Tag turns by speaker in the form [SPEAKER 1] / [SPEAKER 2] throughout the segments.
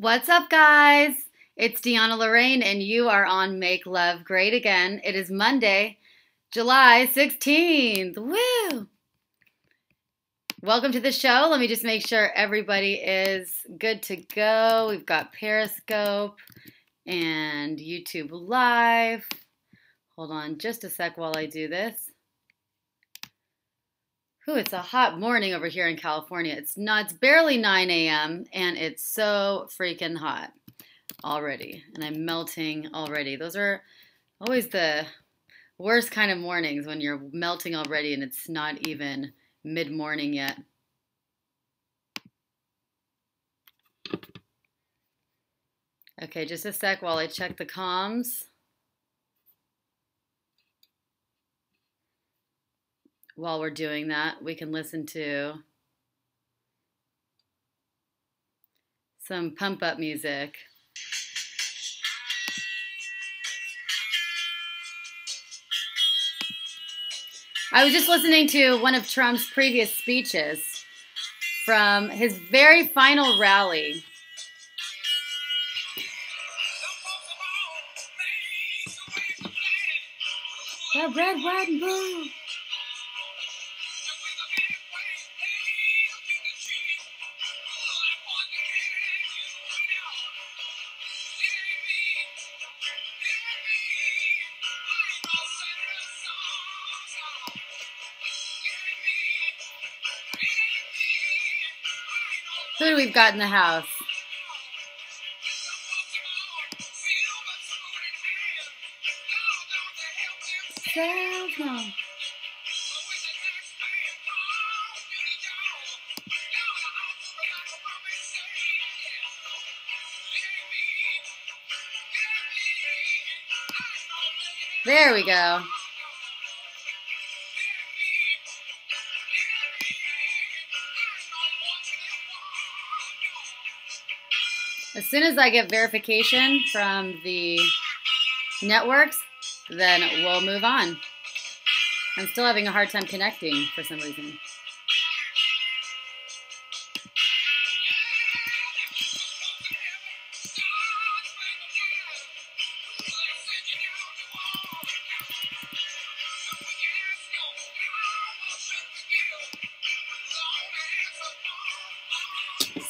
[SPEAKER 1] What's up, guys? It's DeAnna Lorraine, and you are on Make Love Great Again. It is Monday, July 16th. Woo! Welcome to the show. Let me just make sure everybody is good to go. We've got Periscope and YouTube Live. Hold on just a sec while I do this. Ooh, it's a hot morning over here in California. It's barely 9 a.m. and it's so freaking hot already. And I'm melting already. Those are always the worst kind of mornings when you're melting already and it's not even mid-morning yet. Okay, just a sec while I check the comms. While we're doing that, we can listen to some pump-up music. I was just listening to one of Trump's previous speeches from his very final rally. The red, white, and blue. Who do we've got in the house? There we go. As soon as I get verification from the networks, then we'll move on. I'm still having a hard time connecting for some reason.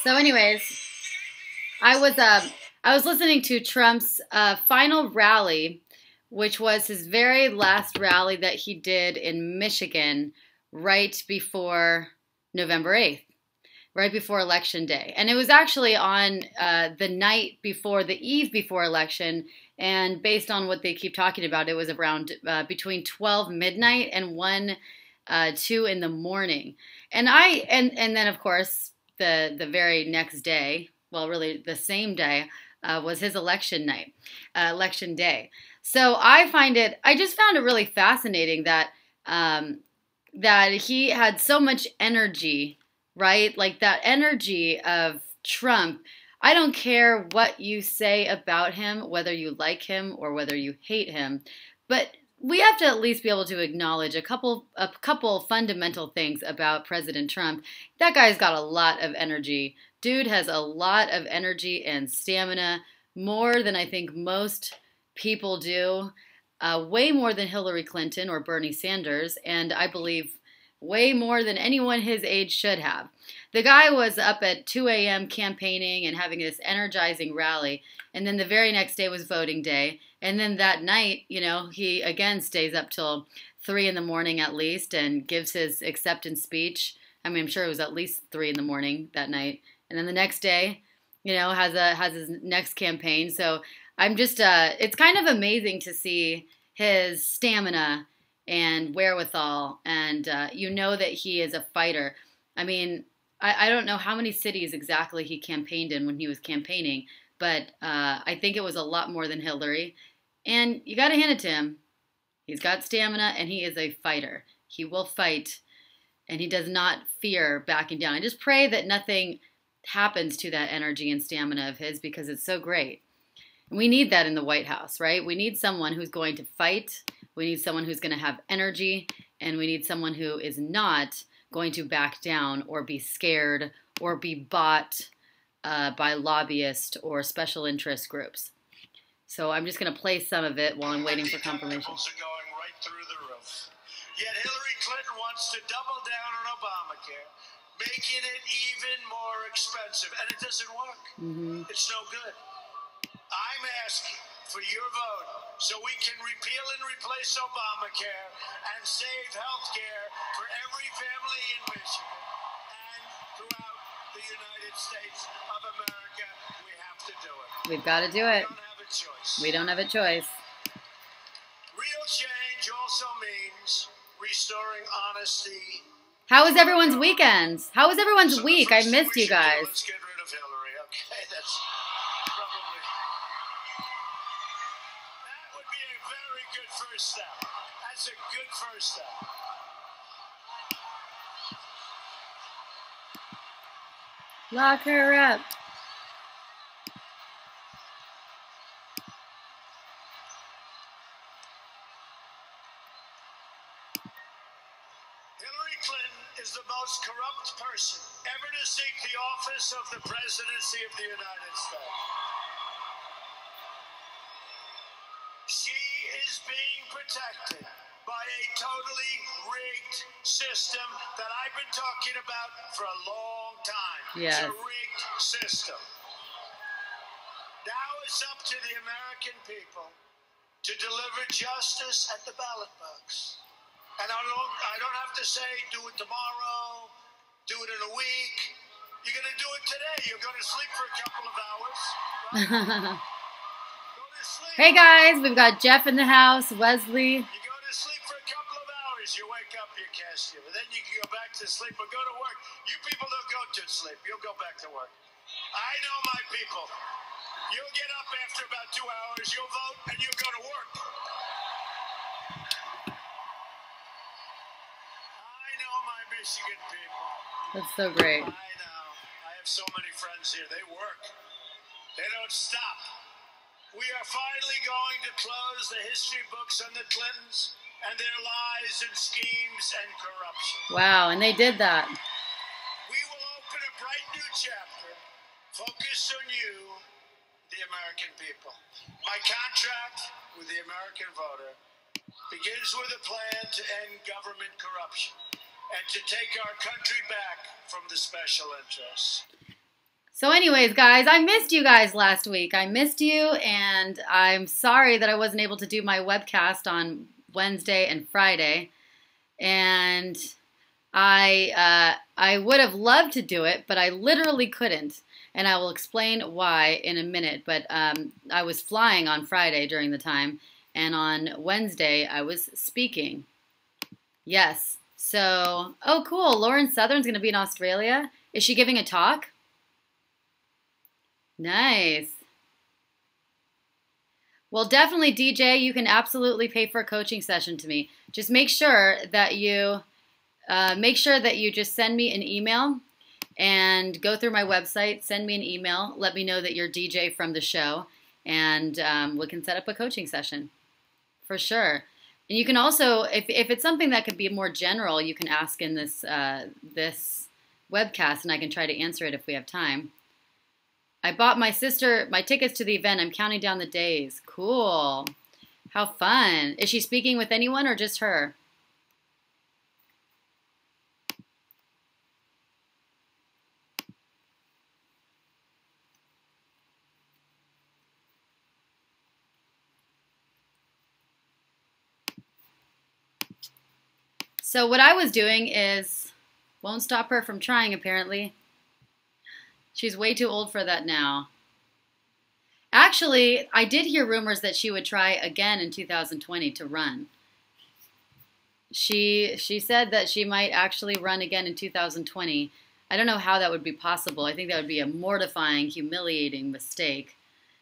[SPEAKER 1] So anyways, I was listening to Trump's final rally, which was his very last rally that he did in Michigan right before November 8th, right before Election Day. And it was actually on the night before, the eve before election, and based on what they keep talking about, it was around between 12 midnight and 2 in the morning. And then, of course, the very next day, well, really the same day, was his election night, election day. So I just found it really fascinating that that he had so much energy, right? Like that energy of Trump. I don't care what you say about him, whether you like him or whether you hate him, but we have to at least be able to acknowledge a couple fundamental things about President Trump. That guy's got a lot of energy. Dude has a lot of energy and stamina, more than I think most people do, way more than Hillary Clinton or Bernie Sanders, and I believe way more than anyone his age should have. The guy was up at 2 a.m. campaigning and having this energizing rally, and then the very next day was voting day, and then that night, he again stays up till 3 in the morning at least and gives his acceptance speech. I mean, I'm sure it was at least 3 in the morning that night. And then the next day, has his next campaign. So I'm just, it's kind of amazing to see his stamina and wherewithal. And that he is a fighter. I mean, I don't know how many cities exactly he campaigned in when he was campaigning, but I think it was a lot more than Hillary. And you got to hand it to him. He's got stamina and he is a fighter. He will fight and he does not fear backing down. I just pray that nothing happens to that energy and stamina of his because it's so great. And we need that in the White House, right? We need someone who's going to fight. We need someone who's going to have energy. And we need someone who is not going to back down or be scared or be bought by lobbyists or special interest groups. So I'm just going to play some of it while I'm waiting for confirmation.
[SPEAKER 2] Are going right through the roof. Yet Hillary Clinton wants to double down on Obamacare, making it even more expensive, and it doesn't work. It's no good. I'm asking for your vote so we can repeal and replace Obamacare and save health care for every family in Michigan and throughout the United States of America. We have to do it.
[SPEAKER 1] We've got to do it.
[SPEAKER 2] We don't have a choice.
[SPEAKER 1] We don't have a choice.
[SPEAKER 2] Real change also means restoring honesty.
[SPEAKER 1] How was everyone's weekends? How was everyone's week? I missed you guys.
[SPEAKER 2] Let's get rid of Hillary. Okay, that's probably... That would be a very good first step. That's a good first step.
[SPEAKER 1] Lock her up.
[SPEAKER 2] Hillary Clinton is the most corrupt person ever to seek the office of the presidency of the United States. She is being protected by a totally rigged system that I've been talking about for a long time.
[SPEAKER 1] Yes.
[SPEAKER 2] It's a rigged system. Now it's up to the American people to deliver justice at the ballot box. And I don't have to say, do it tomorrow, do it in a week. You're going to do it today. You're going to sleep for a couple of hours. Right? Go to sleep.
[SPEAKER 1] Hey guys, we've got Jeff in the house, Wesley.
[SPEAKER 2] You go to sleep for a couple of hours. You wake up, you cast you. But then you can go back to sleep or go to work. You people don't go to sleep. You'll go back to work. I know my people. You'll get up after about 2 hours. You'll vote and you'll go to work. Michigan people.
[SPEAKER 1] That's so great.
[SPEAKER 2] I know. I have so many friends here. They work. They don't stop. We are finally going to close the history books on the Clintons and their lies and schemes and corruption.
[SPEAKER 1] Wow, and they did that.
[SPEAKER 2] We will open a bright new chapter focused on you, the American people. My contract with the American voter begins with a plan to end government corruption and to take our country back from the special interests.
[SPEAKER 1] So anyways, guys, I missed you guys last week. I missed you, and I'm sorry that I wasn't able to do my webcast on Wednesday and Friday. And I would have loved to do it, but I literally couldn't. And I will explain why in a minute. But I was flying on Friday during the time, and on Wednesday I was speaking. Yes. So, oh cool, Lauren Southern's going to be in Australia. Is she giving a talk? Nice. Well, definitely, DJ, you can absolutely pay for a coaching session to me. Just make sure that you just send me an email and go through my website, send me an email, let me know that you're DJ from the show, and we can set up a coaching session for sure. And you can also, if it's something that could be more general, you can ask in this this webcast, and I can try to answer it if we have time. I bought my sister my tickets to the event. I'm counting down the days. Cool. How fun. Is she speaking with anyone or just her? So what I was doing is, won't stop her from trying apparently. She's way too old for that now. Actually, I did hear rumors that she would try again in 2020 to run. She said that she might actually run again in 2020. I don't know how that would be possible. I think that would be a mortifying, humiliating mistake.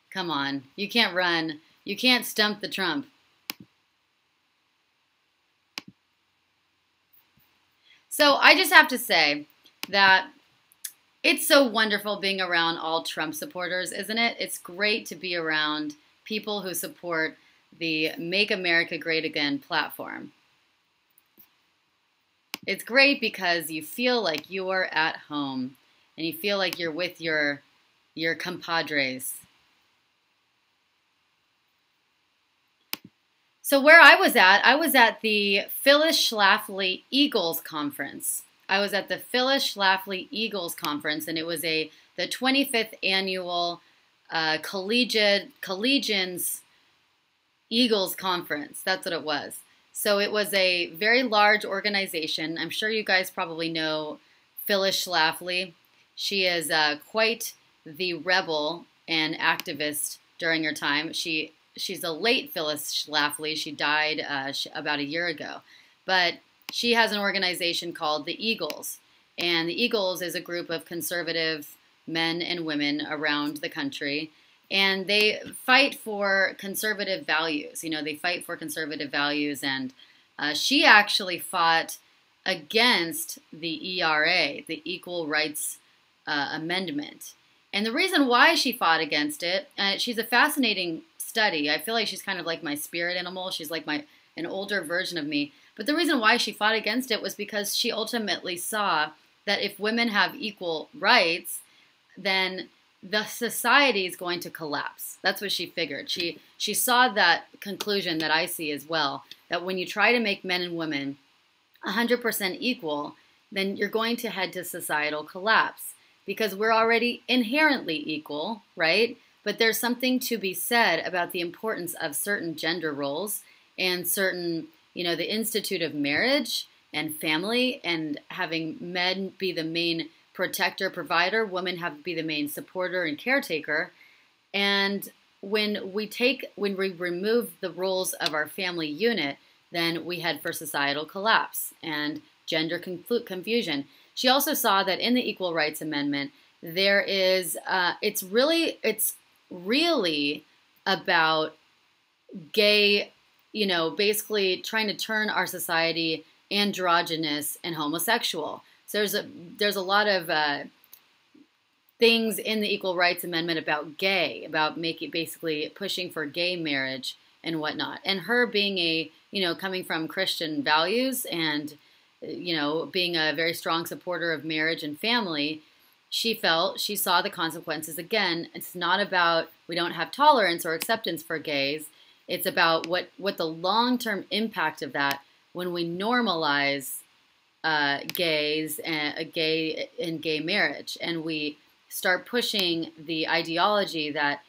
[SPEAKER 1] Come on, you can't run. You can't stump the Trump. So I just have to say that it's so wonderful being around all Trump supporters, isn't it? It's great to be around people who support the Make America Great Again platform. It's great because you feel like you're at home and you feel like you're with your your compadres. So where I was at the Phyllis Schlafly Eagles Conference. I was at the Phyllis Schlafly Eagles Conference, and it was the 25th annual Collegians Eagles Conference. That's what it was. So it was a very large organization. I'm sure you guys probably know Phyllis Schlafly. She is quite the rebel and activist during her time. She's a late Phyllis Schlafly. She died about a year ago. But she has an organization called the Eagles. And the Eagles is a group of conservative men and women around the country. And they fight for conservative values. You know, they fight for conservative values. And she actually fought against the ERA, the Equal Rights Amendment. And the reason why she fought against it, she's a fascinating study. I feel like she's kind of like my spirit animal. She's like an older version of me. But the reason why she fought against it was because she ultimately saw that if women have equal rights, then the society is going to collapse. That's what she figured. She saw that conclusion that I see as well, that when you try to make men and women 100% equal, then you're going to head to societal collapse because we're already inherently equal, right? But there's something to be said about the importance of certain gender roles and certain, you know, the institute of marriage and family, and having men be the main protector, provider, women have to be the main supporter and caretaker. And when we remove the roles of our family unit, then we head for societal collapse and gender confusion. She also saw that in the Equal Rights Amendment, there is, it's really about gay, you know, basically trying to turn our society androgynous and homosexual. So there's a lot of things in the Equal Rights Amendment about gay, about basically pushing for gay marriage and whatnot. And her being coming from Christian values and, you know, being a very strong supporter of marriage and family, she saw the consequences. Again, it's not about we don't have tolerance or acceptance for gays. It's about what the long-term impact of that when we normalize gays and gay marriage, and we start pushing the ideology that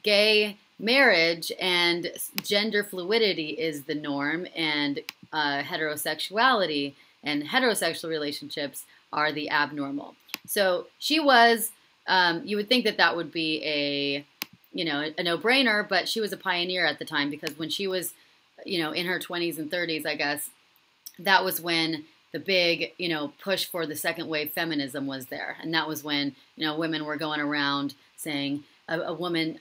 [SPEAKER 1] gay marriage and gender fluidity is the norm, and heterosexuality and heterosexual relationships are the abnormal. So she was, you would think that would be a no-brainer, but she was a pioneer at the time, because when she was, in her 20s and 30s, I guess, that was when the big, push for the second wave feminism was there. And that was when, women were going around saying a woman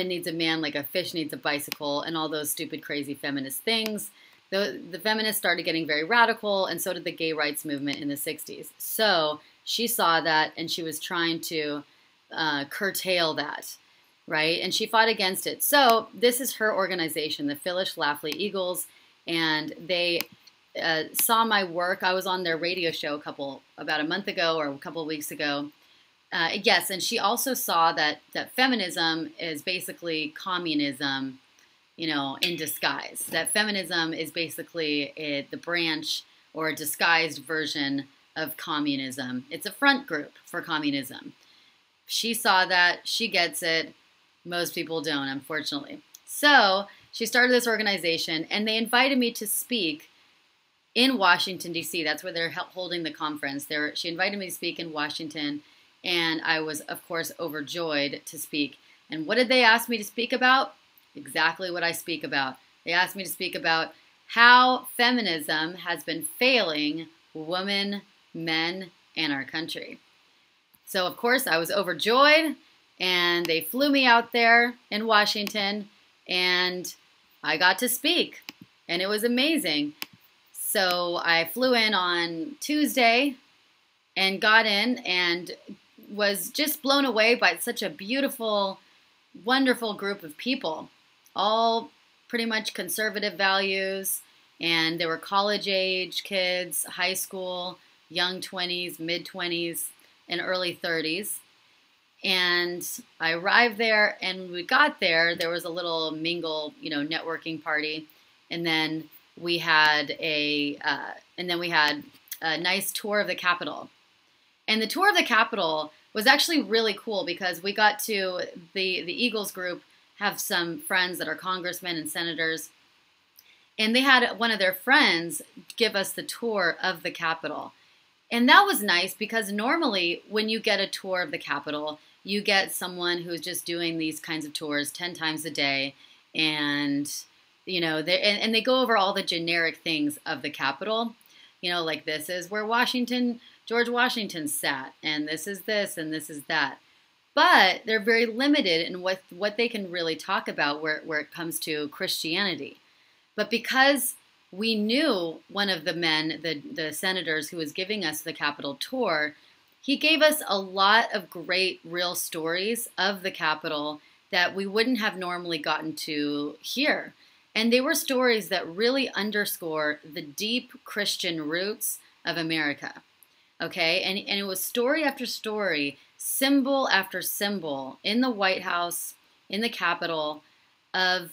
[SPEAKER 1] needs a man like a fish needs a bicycle, and all those stupid, crazy feminist things. The feminists started getting very radical, and so did the gay rights movement in the 60s. So she saw that, and she was trying to curtail that, right? And she fought against it. So this is her organization, the Phyllis Schlafly Eagles, and they saw my work. I was on their radio show about a month ago or a couple of weeks ago. Yes, and she also saw that feminism is basically communism, in disguise. That feminism is basically the branch or a disguised version of communism. It's a front group for communism. She saw that. She gets it. Most people don't, unfortunately. So she started this organization, and they invited me to speak in Washington, D.C. That's where they're holding the conference. She invited me to speak in Washington, and I was, of course, overjoyed to speak. And what did they ask me to speak about? Exactly what I speak about. They asked me to speak about how feminism has been failing women, men, and our country. So, of course, I was overjoyed, and they flew me out there in Washington, and I got to speak, and it was amazing. So I flew in on Tuesday and got in and was just blown away by such a beautiful, wonderful group of people, all pretty much conservative values, and there were college-age kids, high school, young 20s, mid-20s, and early 30s. And I arrived there, and when we got there, there was a little mingle, networking party, and then we had a nice tour of the Capitol. And the tour of the Capitol was actually really cool because we got to the Eagles group have some friends that are congressmen and senators, and they had one of their friends give us the tour of the Capitol. And that was nice because normally when you get a tour of the Capitol, you get someone who's just doing these kinds of tours 10 times a day, and they go over all the generic things of the Capitol. Like this is where George Washington sat, and this is this, and this is that. But they're very limited in what they can really talk about where it comes to Christianity. But because we knew one of the men, the senators who was giving us the Capitol tour, he gave us a lot of great real stories of the Capitol that we wouldn't have normally gotten to hear. And they were stories that really underscore the deep Christian roots of America. Okay, and it was story after story, symbol after symbol in the White House, in the Capitol, of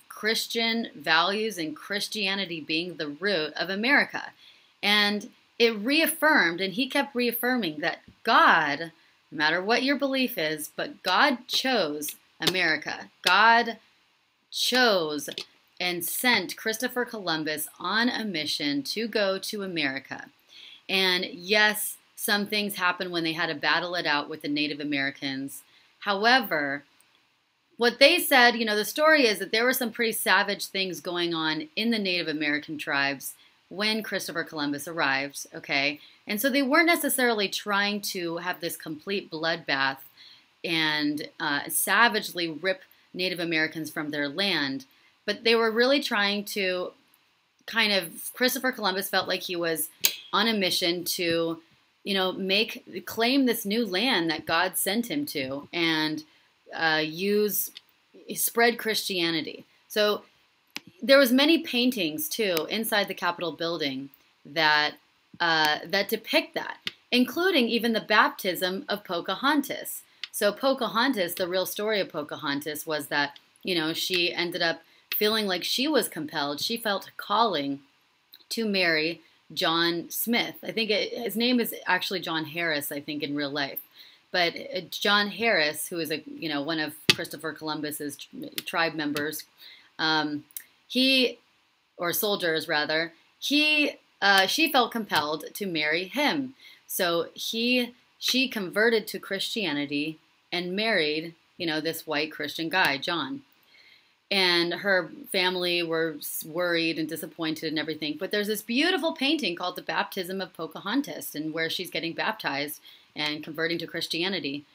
[SPEAKER 1] Christian values and Christianity being the root of America. And it reaffirmed, and he kept reaffirming that God, no matter what your belief is, but God chose America. God chose and sent Christopher Columbus on a mission to go to America. And yes, some things happened when they had to battle it out with the Native Americans. However, what they said, the story is that there were some pretty savage things going on in the Native American tribes when Christopher Columbus arrived, okay? And so they weren't necessarily trying to have this complete bloodbath and savagely rip Native Americans from their land. But they were really trying to Christopher Columbus felt like he was on a mission to, claim this new land that God sent him to and spread Christianity. So there was many paintings too inside the Capitol building that depict that, including even the baptism of Pocahontas. So Pocahontas, the real story of Pocahontas was that, she ended up feeling like she was compelled. She felt a calling to marry John Smith. I think his name is actually John Harris, I think, in real life. But John Harris, who is one of Christopher Columbus's tribe members, soldiers rather, she felt compelled to marry him. So she converted to Christianity and married, this white Christian guy, John. And her family were worried and disappointed and everything. But there's this beautiful painting called The Baptism of Pocahontas, and where she's getting baptized and converting to Christianity.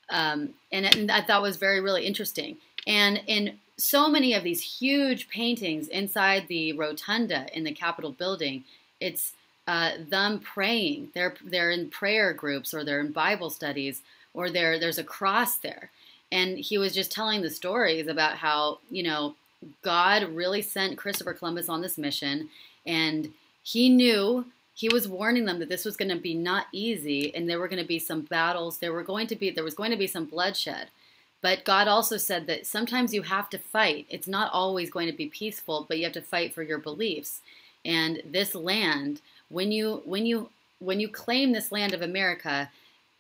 [SPEAKER 1] And I thought was really interesting. And in so many of these huge paintings inside the rotunda in the Capitol building, it's them praying. They're in prayer groups, or they're in Bible studies, or there's a cross there. And he was just telling the stories about how, God really sent Christopher Columbus on this mission, and he knew, he was warning them that this was going to be not easy, and there were going to be some battles, there was going to be some bloodshed. But God also said that sometimes you have to fight. It's not always going to be peaceful, but you have to fight for your beliefs. And this land, when you claim this land of America,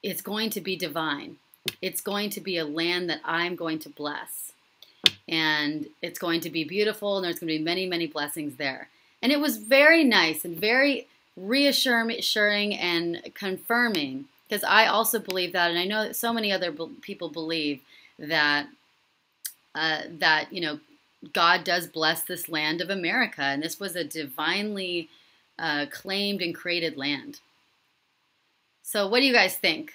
[SPEAKER 1] it's going to be divine. It's going to be a land that I'm going to bless. And it's going to be beautiful, and there's going to be many, many blessings there. And it was very nice and very reassuring and confirming, because I also believe that, and I know that so many other people believe that, God does bless this land of America, and this was a divinely claimed and created land. So what do you guys think?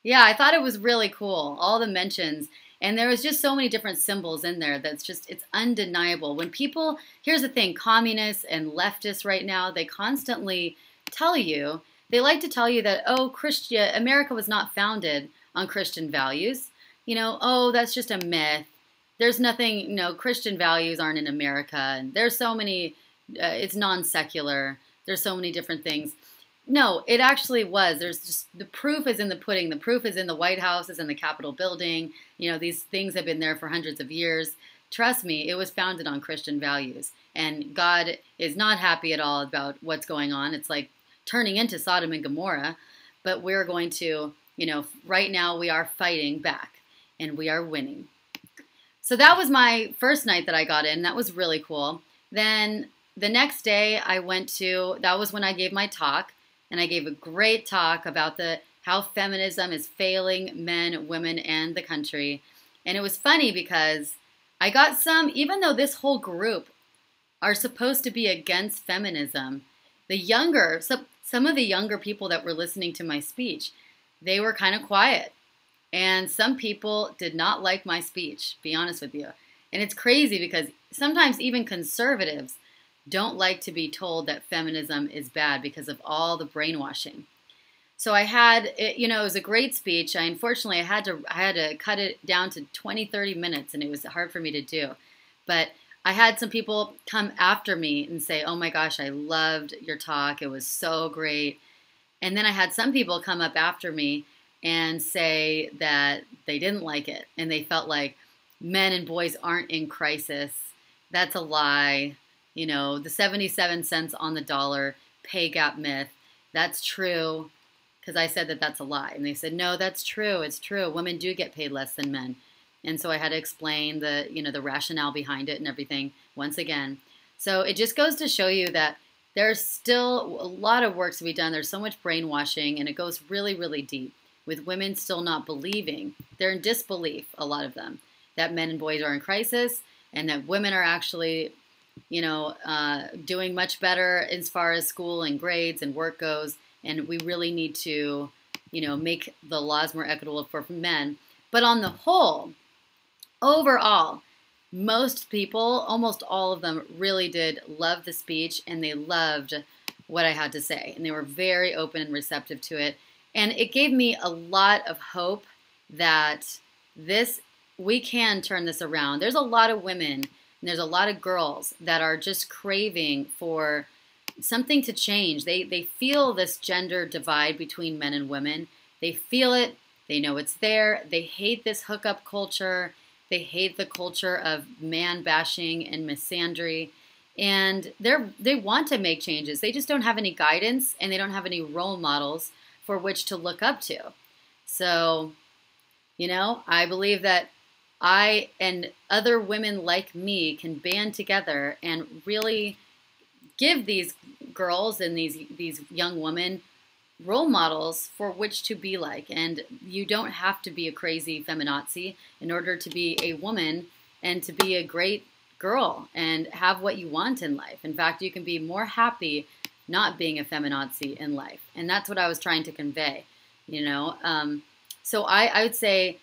[SPEAKER 1] Yeah, I thought it was really cool, all the mentions. And there was just so many different symbols in there it's undeniable. When people, here's the thing, communists and leftists right now, they constantly they like to tell you that, America was not founded on Christian values. That's just a myth. There's nothing, Christian values aren't in America. And there's so many, it's non-secular. There's so many different things. No, it actually was. There's just the proof is in the pudding. The proof is in the White House, is in the Capitol building. You know, these things have been there for hundreds of years. Trust me, it was founded on Christian values. And God is not happy at all about what's going on. It's like turning into Sodom and Gomorrah. But we're going to, you know, right now we are fighting back and we are winning. So that was my first night that I got in. That was really cool. Then the next day I went to, that was when I gave my talk. And I gave a great talk about how feminism is failing men, women, and the country. And it was funny because I got some, even though this whole group are supposed to be against feminism, some of the younger people that were listening to my speech, they were kind of quiet. And some people did not like my speech, be honest with you. And it's crazy because sometimes even conservatives don't like to be told that feminism is bad because of all the brainwashing. So I had, it was a great speech. Unfortunately, I had to cut it down to 20, 30 minutes, and it was hard for me to do. But I had some people come after me and say, oh my gosh, I loved your talk. It was so great. And then I had some people come up after me and say that they didn't like it, and they felt like men and boys aren't in crisis. That's a lie. You know, the 77 cents on the dollar pay gap myth, that's true, because I said that that's a lie. And they said, no, that's true. It's true. Women do get paid less than men. And so I had to explain the rationale behind it and everything once again. So it just goes to show you that there's still a lot of work to be done. There's so much brainwashing, and it goes really, really deep with women still not believing. They're in disbelief, a lot of them, that men and boys are in crisis and that women are actually doing much better as far as school and grades and work goes, and we really need to, make the laws more equitable for men. But on the whole, overall, most people, almost all of them, really did love the speech, and they loved what I had to say, and they were very open and receptive to it. And it gave me a lot of hope that we can turn this around. There's a lot of women and there's a lot of girls that are just craving for something to change. They feel this gender divide between men and women. They feel it. They know it's there. They hate this hookup culture. They hate the culture of man bashing and misandry. And they want to make changes. They just don't have any guidance, and they don't have any role models for which to look up to. So, I believe that I and other women like me can band together and really give these girls and these young women role models for which to be like. And you don't have to be a crazy feminazi in order to be a woman and to be a great girl and have what you want in life. In fact, you can be more happy not being a feminazi in life. And that's what I was trying to convey, So I would say,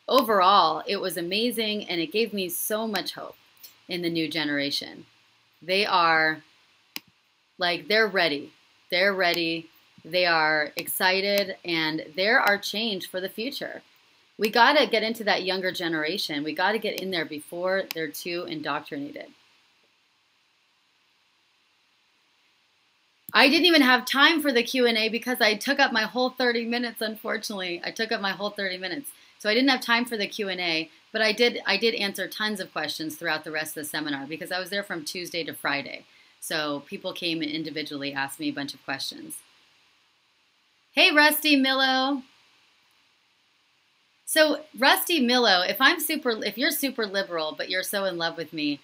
[SPEAKER 1] overall, it was amazing, and it gave me so much hope in the new generation. They are, they're ready. They're ready. They are excited, and there are change for the future. We got to get into that younger generation. We got to get in there before they're too indoctrinated. I didn't even have time for the Q&A because I took up my whole 30 minutes, unfortunately. I took up my whole 30 minutes. So I didn't have time for the Q&A, but I did answer tons of questions throughout the rest of the seminar because I was there from Tuesday to Friday. So people came and individually asked me a bunch of questions. Hey, Rusty Millo. So Rusty Millo, if you're super liberal, but you're so in love with me,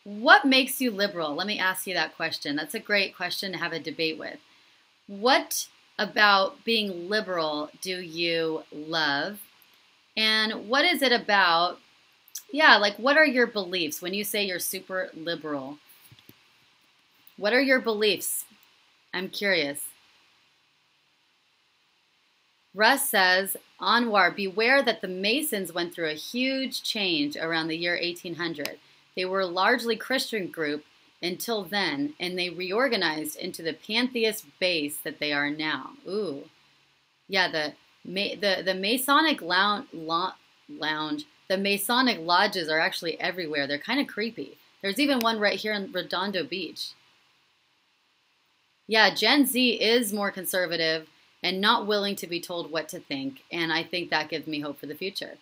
[SPEAKER 1] what makes you liberal? Let me ask you that question. That's a great question to have a debate with. What about being liberal do you love? And what is it about, what are your beliefs when you say you're super liberal? What are your beliefs? I'm curious. Russ says, Anwar, beware that the Masons went through a huge change around the year 1800. They were a largely Christian group until then, and they reorganized into the pantheist base that they are now. Ooh. Yeah, the Masonic lounge, the Masonic lodges are actually everywhere. They're kind of creepy. There's even one right here in Redondo Beach. Yeah, Gen Z is more conservative and not willing to be told what to think, and I think that gives me hope for the future.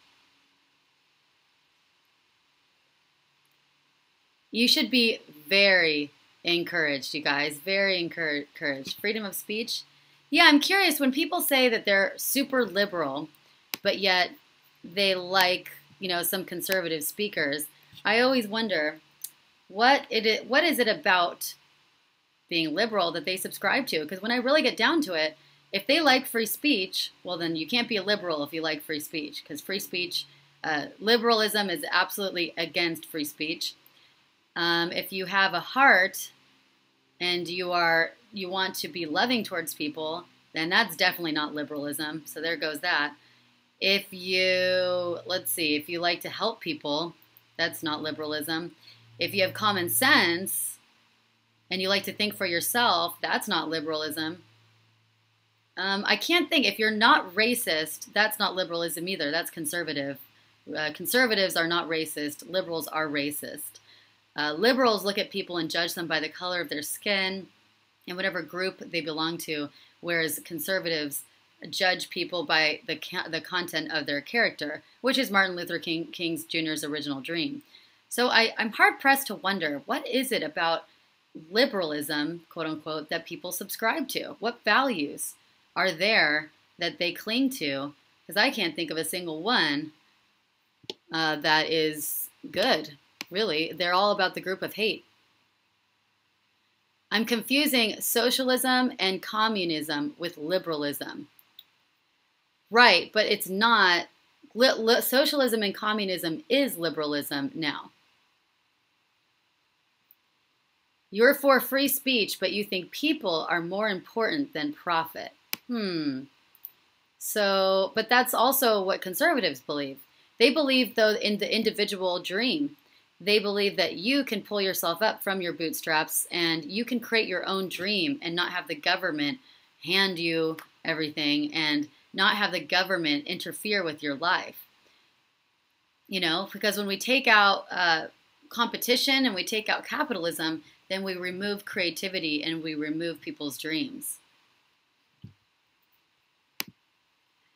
[SPEAKER 1] You should be very encouraged, you guys, very encouraged. Freedom of speech. Yeah, I'm curious when people say that they're super liberal, but yet they like, some conservative speakers. I always wonder what is it about being liberal that they subscribe to? Because when I really get down to it, if they like free speech, well, then you can't be a liberal if you like free speech, because free speech, liberalism is absolutely against free speech. If you have a heart and you want to be loving towards people, then that's definitely not liberalism. So there goes that. If you like to help people, that's not liberalism. If you have common sense and you like to think for yourself, that's not liberalism. I can't think. If you're not racist, that's not liberalism either. That's conservative. Conservatives are not racist. Liberals are racist. Liberals look at people and judge them by the color of their skin and whatever group they belong to, whereas conservatives judge people by the content of their character, which is Martin Luther King Jr.'s original dream. So I'm hard-pressed to wonder, what is it about liberalism, quote-unquote, that people subscribe to? What values are there that they cling to? Because I can't think of a single one that is good. Really, they're all about the group of hate. I'm confusing socialism and communism with liberalism. Right, but it's not. Socialism and communism is liberalism now. You're for free speech, but you think people are more important than profit. So, but that's also what conservatives believe. They believe, though, in the individual dream. They believe that you can pull yourself up from your bootstraps and you can create your own dream and not have the government hand you everything and not have the government interfere with your life. Because when we take out competition and we take out capitalism, then we remove creativity and we remove people's dreams.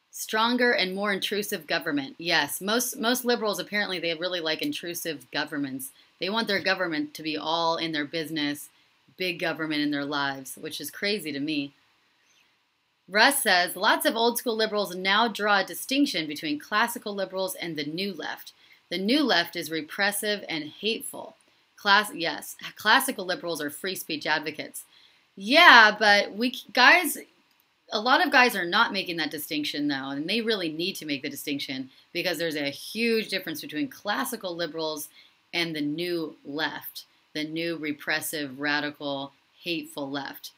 [SPEAKER 1] Stronger and more intrusive government. Yes, most liberals, apparently, they really like intrusive governments. They want their government to be all in their business, big government in their lives, which is crazy to me. Russ says, lots of old school liberals now draw a distinction between classical liberals and the new left. The new left is repressive and hateful. Yes, classical liberals are free speech advocates. Yeah, but a lot of guys are not making that distinction, though, and they really need to make the distinction because there's a huge difference between classical liberals and the new left, the new repressive, radical, hateful left.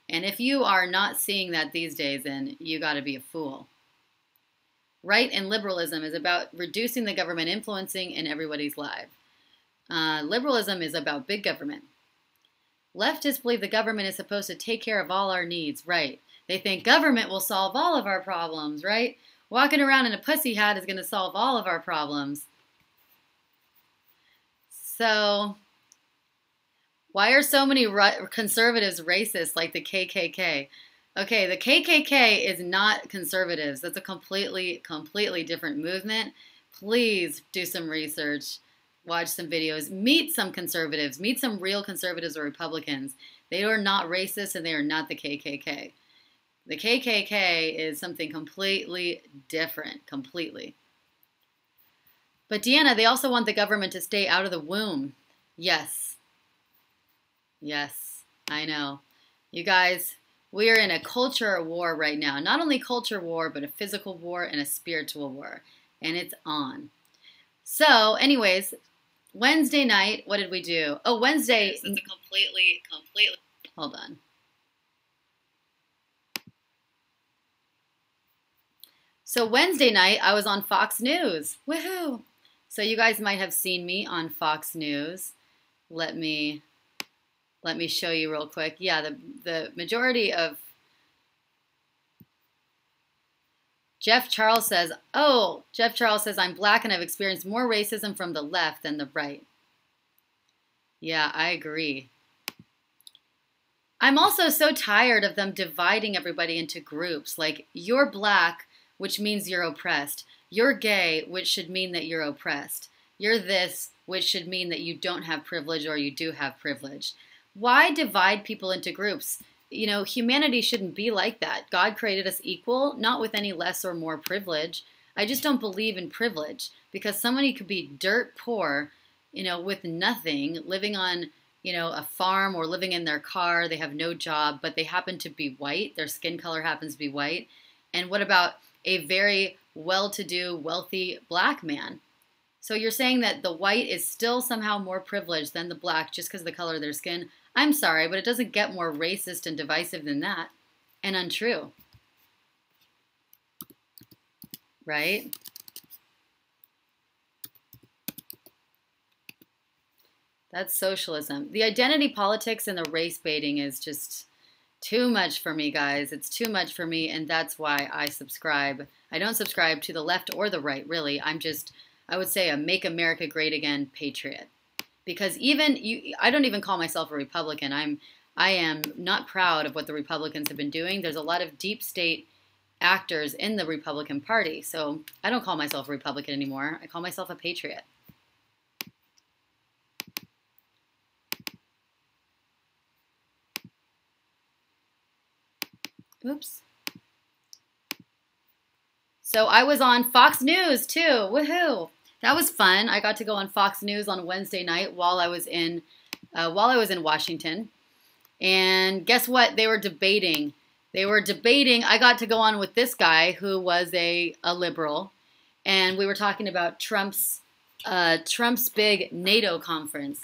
[SPEAKER 1] And if you are not seeing that these days, then you got to be a fool. Right and liberalism is about reducing the government influencing in everybody's life. Liberalism is about big government. Leftists believe the government is supposed to take care of all our needs, right? They think government will solve all of our problems, right? Walking around in a pussy hat is going to solve all of our problems. So, why are so many conservatives racist like the KKK? Okay, the KKK is not conservatives. That's a completely different movement. Please do some research, watch some videos, meet some conservatives, meet some real conservatives or Republicans. They are not racist and they are not the KKK. The KKK is something completely different, completely. But DeAnna, they also want the government to stay out of the womb. Yes. Yes, I know. You guys, we are in a culture war right now. Not only culture war, but a physical war and a spiritual war. And it's on. So, anyways, Wednesday night, what did we do? Oh, Wednesday. It's a completely. Hold on. So Wednesday night, I was on Fox News. Woohoo! So you guys might have seen me on Fox News. Let me show you real quick. Yeah, the majority of Jeff Charles says, I'm black and I've experienced more racism from the left than the right. Yeah, I agree. I'm also so tired of them dividing everybody into groups. Like, you're black, which means you're oppressed. You're gay, which should mean that you're oppressed. You're this, which should mean that you don't have privilege or you do have privilege. Why divide people into groups? You know, humanity shouldn't be like that. God created us equal, not with any less or more privilege. I just don't believe in privilege, because somebody could be dirt poor, you know, with nothing, living on, you know, a farm or living in their car. They have no job, but they happen to be white. Their skin color happens to be white. And what about a very well-to-do, wealthy black man? So you're saying that the white is still somehow more privileged than the black just because of the color of their skin? I'm sorry, but it doesn't get more racist and divisive than that, and untrue. Right? That's socialism. The identity politics and the race baiting is just too much for me, guys. It's too much for me, and that's why I subscribe. I don't subscribe to the left or the right, really. I'm just, I would say, a Make America Great Again patriot. Because I don't even call myself a Republican. I am not proud of what the Republicans have been doing. There's a lot of deep state actors in the Republican Party. So I don't call myself a Republican anymore. I call myself a patriot. Oops. So I was on Fox News too. Woohoo! That was fun. I got to go on Fox News on Wednesday night while I was in Washington. And guess what? They were debating. I got to go on with this guy who was a liberal, and we were talking about Trump's big NATO conference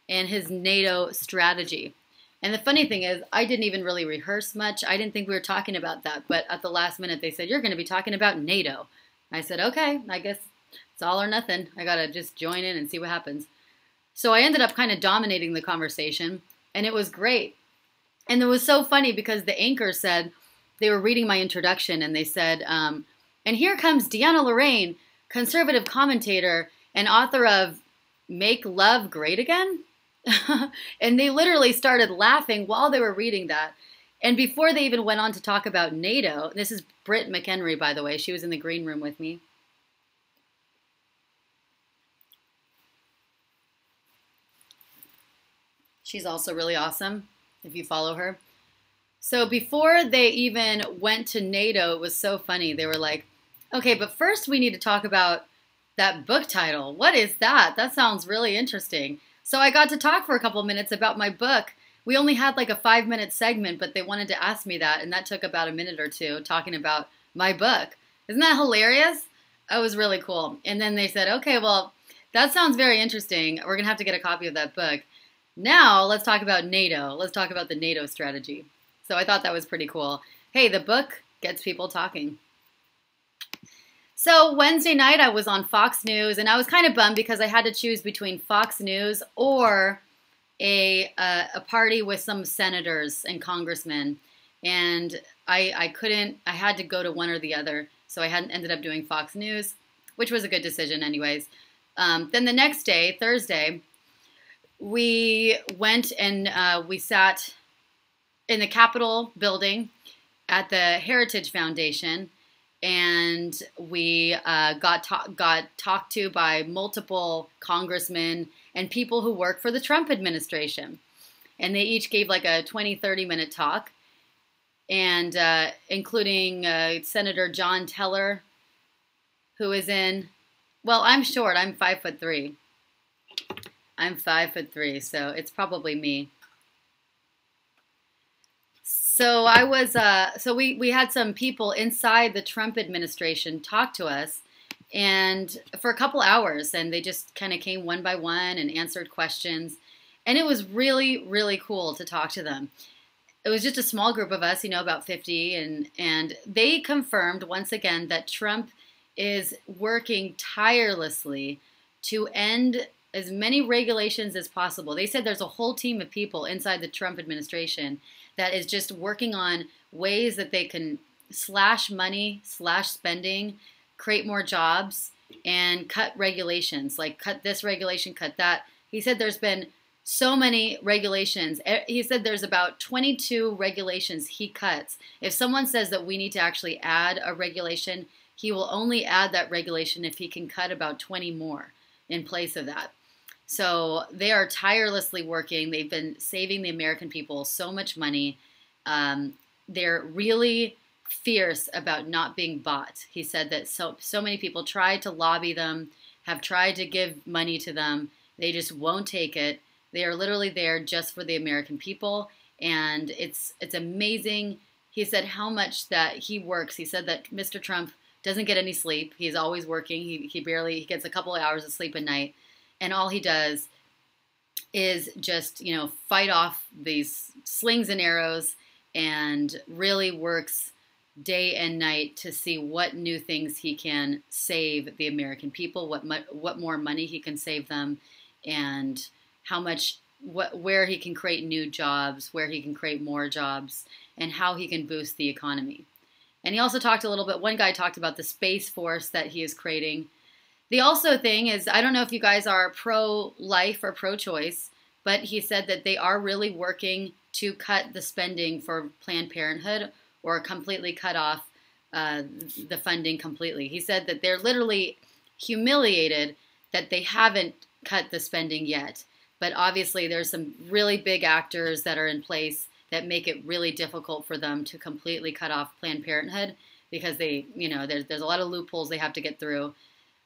[SPEAKER 1] and his NATO strategy. And the funny thing is, I didn't even really rehearse much. I didn't think we were talking about that. But at the last minute, they said, you're going to be talking about NATO. I said, okay, I guess it's all or nothing. I got to just join in and see what happens. So I ended up kind of dominating the conversation, and it was great. And it was so funny because the anchor said, they were reading my introduction, and they said, and here comes DeAnna Lorraine, conservative commentator and author of Make Love Great Again. And they literally started laughing while they were reading that. And before they even went on to talk about NATO, this is Britt McHenry, by the way. She was in the green room with me. She's also really awesome, if you follow her. So before they even went to NATO, it was so funny. They were like, okay, but first we need to talk about that book title. What is that? That sounds really interesting. So I got to talk for a couple minutes about my book. We only had like a 5-minute segment, but they wanted to ask me that, and that took about a minute or two talking about my book. Isn't that hilarious? That was really cool. And then they said, okay, well, that sounds very interesting. We're going to have to get a copy of that book. Now let's talk about NATO. Let's talk about the NATO strategy. So I thought that was pretty cool. Hey, the book gets people talking. So Wednesday night I was on Fox News, and I was kind of bummed because I had to choose between Fox News or a party with some senators and congressmen, and I couldn't. I had to go to one or the other, so I ended up doing Fox News, which was a good decision, anyways. Then the next day, Thursday, we went and we sat in the Capitol building at the Heritage Foundation. And we got talked to by multiple congressmen and people who work for the Trump administration. And they each gave like a 20, 30-minute talk, and including Senator John Teller, who is in, well, I'm short. I'm 5'3". I'm 5'3", so it's probably me. So I was, we had some people inside the Trump administration talk to us, and for a couple hours, and they just kind of came one by one and answered questions, and it was really, really cool to talk to them. It was just a small group of us, about 50, and they confirmed once again that Trump is working tirelessly to end as many regulations as possible. They said there's a whole team of people inside the Trump administration that is just working on ways that they can slash money, slash spending, create more jobs, and cut regulations, like cut this regulation, cut that. He said there's been So many regulations. He said there's about 22 regulations he cuts. If someone says that we need to actually add a regulation, he will only add that regulation if he can cut about 20 more in place of that. So they are tirelessly working. They've been saving the American people so much money. They're really fierce about not being bought. He said that so many people tried to lobby them, have tried to give money to them. They just won't take it. They are literally there just for the American people, and it's amazing. He said how much that he works. He said that Mr. Trump doesn't get any sleep. He's always working. He gets a couple of hours of sleep a night, and all he does is just, fight off these slings and arrows, and really works day and night to see what new things he can save the American people, what more money he can save them, and where he can create new jobs, where he can create more jobs, and how he can boost the economy. And he also talked a little bit, one guy talked about the space force that he is creating. The also thing is, I don't know if you guys are pro-life or pro-choice, but he said that they are really working to cut the spending for Planned Parenthood, or completely cut off the funding completely. He said that they're literally humiliated that they haven't cut the spending yet. But obviously there's some really big actors that are in place that make it really difficult for them to completely cut off Planned Parenthood, because they, there's a lot of loopholes they have to get through.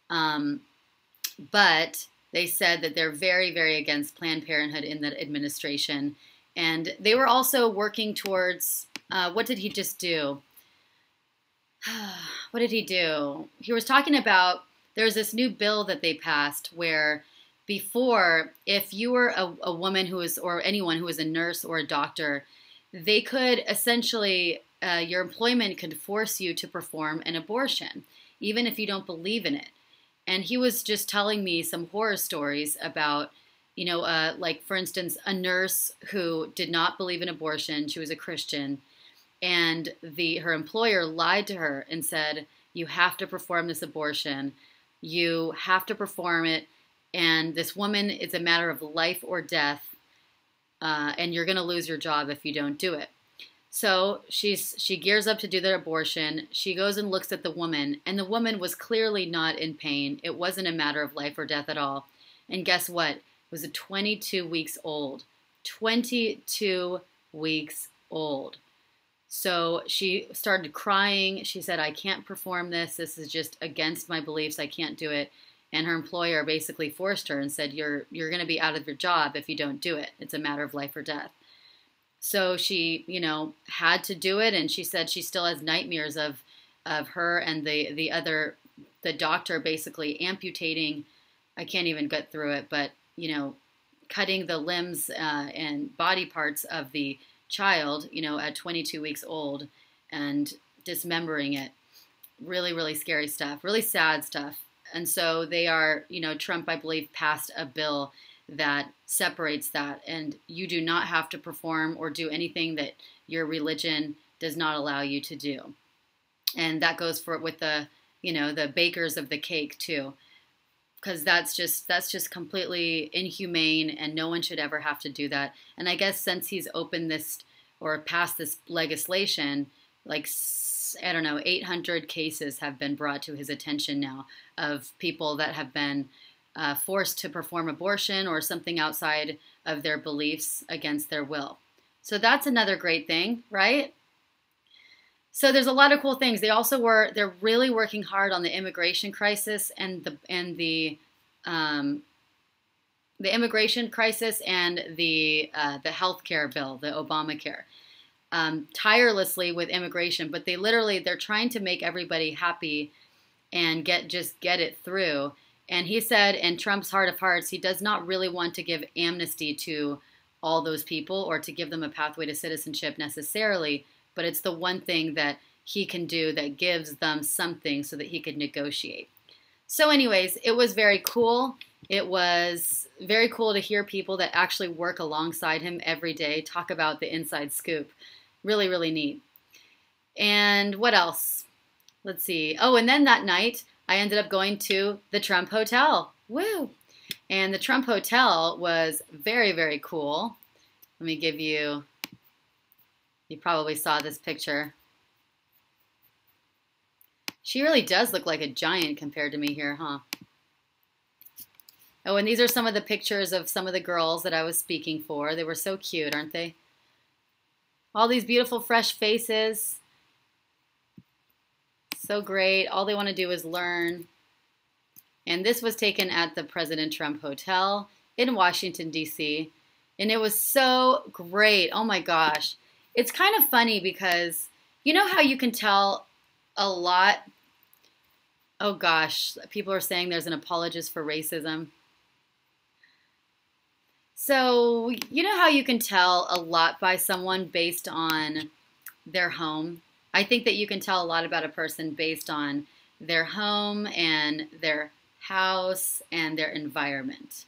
[SPEAKER 1] But they said that they're very, very against Planned Parenthood in the administration. And they were also working towards, what did he just do? What did he do? He was talking about, there's this new bill that they passed where before, if you were a woman or anyone who was a nurse or a doctor, they could essentially, your employment could force you to perform an abortion, even if you don't believe in it. And he was just telling me some horror stories about, like for instance, a nurse who did not believe in abortion. She was a Christian, and her employer lied to her and said, you have to perform this abortion. You have to perform it. And this woman, it's a matter of life or death, and you're going to lose your job if you don't do it. So she gears up to do the abortion. She goes and looks at the woman, and the woman was clearly not in pain. It wasn't a matter of life or death at all. And guess what? It was 22 weeks old. 22 weeks old. So she started crying. She said, I can't perform this. This is just against my beliefs. I can't do it. And her employer basically forced her and said, you're going to be out of your job if you don't do it. It's a matter of life or death. So she, had to do it. And she said she still has nightmares of her and the doctor basically amputating. I can't even get through it, but, cutting the limbs and body parts of the child, at 22 weeks old, and dismembering it. Really, really scary stuff, really sad stuff. And so they are, Trump, I believe, passed a bill that separates that. And you do not have to perform or do anything that your religion does not allow you to do. And that goes with the, the bakers of the cake too. Because that's just completely inhumane, and no one should ever have to do that. And I guess since he's opened this or passed this legislation, like, I don't know, 800 cases have been brought to his attention now of people that have been forced to perform abortion or something outside of their beliefs against their will. So that's another great thing, right? So there's a lot of cool things. They're really working hard on the immigration crisis and the immigration crisis and the healthcare bill, the Obamacare. Tirelessly with immigration, but they're trying to make everybody happy and get it through. And he said, in Trump's heart of hearts, he does not really want to give amnesty to all those people or to give them a pathway to citizenship necessarily, but it's the one thing that he can do that gives them something so that he could negotiate. So anyways, it was very cool. It was very cool to hear people that actually work alongside him every day talk about the inside scoop. Really, really neat. And what else? Let's see. Oh, and then that night, I ended up going to the Trump Hotel. Woo! And the Trump Hotel was very, very cool. Let me give you, you probably saw this picture. She really does look like a giant compared to me here, huh? Oh, and these are some of the pictures of some of the girls that I was speaking for. They were so cute, aren't they? All these beautiful, fresh faces. So great. All they want to do is learn. And this was taken at the President Trump Hotel in Washington, D.C. And it was so great. Oh my gosh. It's kind of funny because you know how you can tell a lot. Oh gosh, people are saying there's an apologist for racism. So, you know how you can tell a lot by someone based on their home? I think that you can tell a lot about a person based on their home and their house and their environment.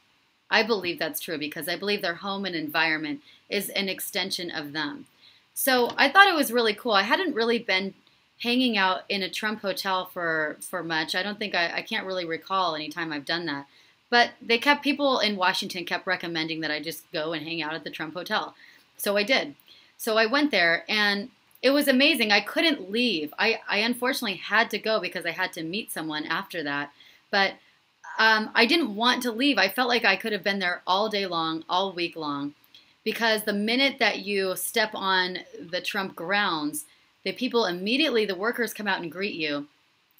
[SPEAKER 1] I believe that's true because I believe their home and environment is an extension of them. So I thought it was really cool. I hadn't really been hanging out in a Trump hotel for much. I don't think I can't really recall any time I've done that. But people in Washington kept recommending that I just go and hang out at the Trump Hotel. So I did. So I went there and it was amazing. I couldn't leave. I unfortunately had to go because I had to meet someone after that. But I didn't want to leave. I felt like I could have been there all day long, all week long. Because the minute that you step on the Trump grounds, the people immediately, the workers come out and greet you.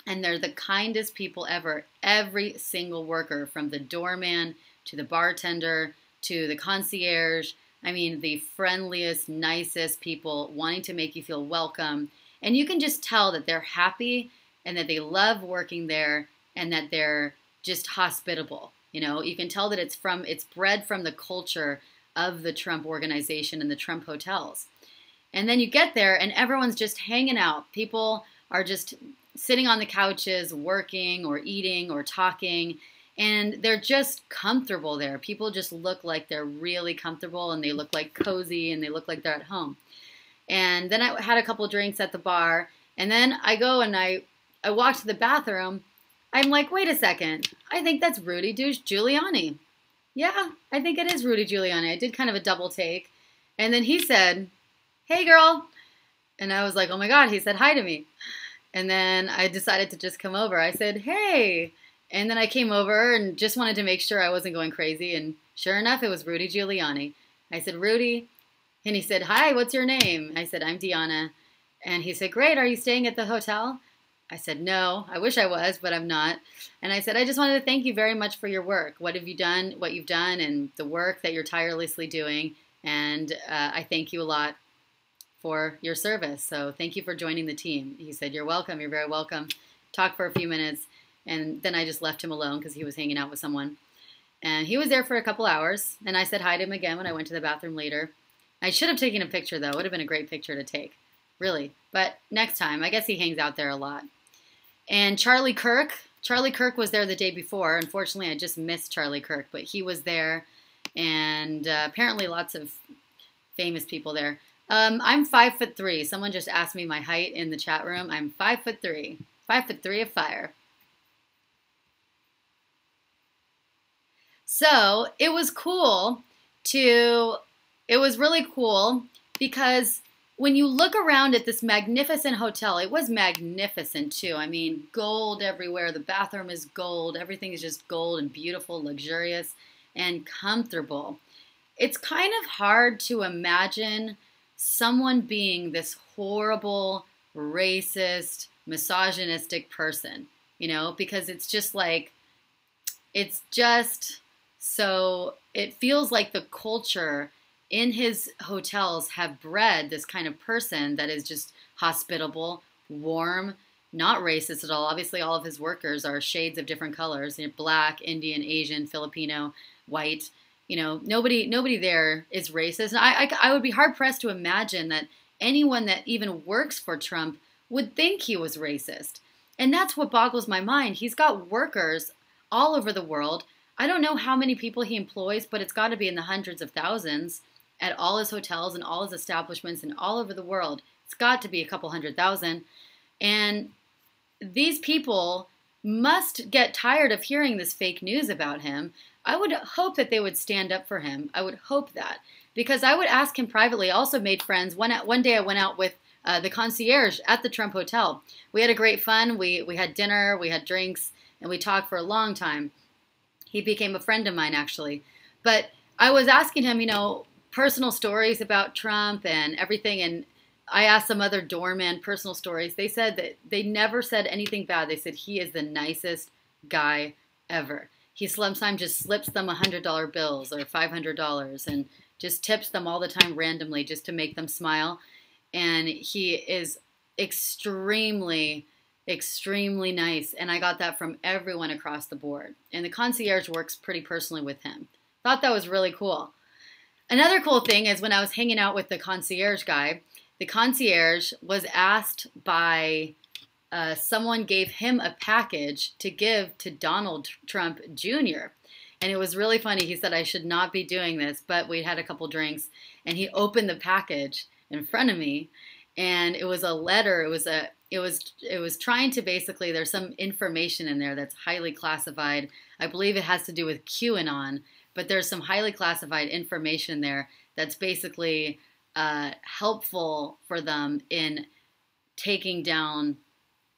[SPEAKER 1] And they're the kindest people ever. Every single worker, from the doorman to the bartender to the concierge. I mean, the friendliest, nicest people wanting to make you feel welcome. And you can just tell that they're happy and that they love working there and that they're just hospitable. You know, you can tell that it's bred from the culture of the Trump organization and the Trump hotels. And then you get there and everyone's just hanging out. People are just sitting on the couches, working or eating or talking, and they're just comfortable there. People just look like they're really comfortable and they look like cozy and they look like they're at home. And then I had a couple drinks at the bar, and then I go and I walk to the bathroom. I'm like, wait a second, I think that's Rudy Giuliani. Yeah, I think it is Rudy Giuliani. I did kind of a double take. And then he said, hey girl. And I was like, oh my God, he said hi to me. And then I decided to just come over. I said, hey. And then I came over and just wanted to make sure I wasn't going crazy. And sure enough, it was Rudy Giuliani. I said, Rudy. And he said, hi, what's your name? I said, I'm DeAnna. And he said, great, are you staying at the hotel? I said, no, I wish I was, but I'm not. And I said, I just wanted to thank you very much for your work. What have you done, what you've done, and the work that you're tirelessly doing. And I thank you a lot for your service. So thank you for joining the team. He said, you're welcome. You're very welcome. Talked for a few minutes. And then I just left him alone because he was hanging out with someone. And he was there for a couple hours. And I said hi to him again when I went to the bathroom later. I should have taken a picture, though. It would have been a great picture to take. Really. But next time. I guess he hangs out there a lot. And Charlie Kirk was there the day before. Unfortunately, I just missed Charlie Kirk. But he was there. And apparently lots of famous people there. I'm 5'3". Someone just asked me my height in the chat room. I'm 5'3". 5'3" of fire. So it was really cool because when you look around at this magnificent hotel, it was magnificent too. I mean, gold everywhere. The bathroom is gold. Everything is just gold and beautiful, luxurious, and comfortable. It's kind of hard to imagine someone being this horrible, racist, misogynistic person, you know, because it feels like the culture in his hotels have bred this kind of person that is just hospitable, warm, not racist at all. Obviously, all of his workers are shades of different colors, you know, black, Indian, Asian, Filipino, white. You know, nobody there is racist. And I would be hard-pressed to imagine that anyone that even works for Trump would think he was racist. And that's what boggles my mind. He's got workers all over the world. I don't know how many people he employs, but it's got to be in the hundreds of thousands at all his hotels and all his establishments and all over the world. It's got to be a couple 100,000. And these people must get tired of hearing this fake news about him. I would hope that they would stand up for him. I would hope that. Because I would ask him privately. I also made friends. One day I went out with the concierge at the Trump Hotel. We had a great fun. We had dinner, we had drinks, and we talked for a long time. He became a friend of mine, actually. But I was asking him, personal stories about Trump and everything, and I asked some other doorman personal stories. They said that they never said anything bad. They said he is the nicest guy ever. He sometimes just slips them $100 bills or $500 and just tips them all the time randomly just to make them smile. And he is extremely, extremely nice. And I got that from everyone across the board. And the concierge works pretty personally with him. Thought that was really cool. Another cool thing is when I was hanging out with the concierge guy, the concierge was asked by someone gave him a package to give to Donald Trump Jr. And it was really funny. He said I should not be doing this, but we had a couple drinks, and he opened the package in front of me, and it was a letter. It was trying to basically, there's some information in there that's highly classified. I believe it has to do with QAnon, but there's some highly classified information there that's basically helpful for them in taking down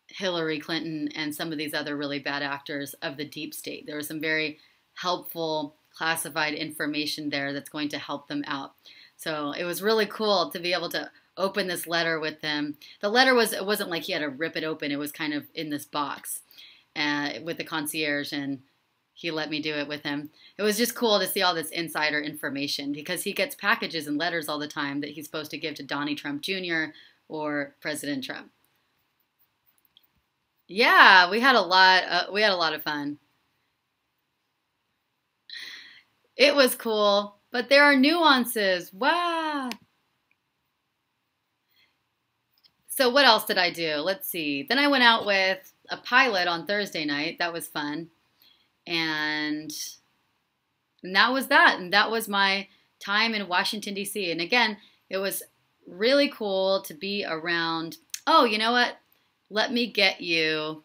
[SPEAKER 1] Hillary Clinton and some of these other really bad actors of the deep state. There was some very helpful classified information there that's going to help them out. So it was really cool to be able to open this letter with him. The letter it wasn't like he had to rip it open. It was kind of in this box with the concierge, and he let me do it with him. It was just cool to see all this insider information because he gets packages and letters all the time that he's supposed to give to Donnie Trump Jr. or President Trump. Yeah, we had a lot of fun. It was cool, but there are nuances. Wow. So what else did I do? Let's see. Then I went out with a pilot on Thursday night. That was fun. And that was that. And that was my time in Washington, D.C. And again, it was really cool to be around. Oh, you know what? Let me get you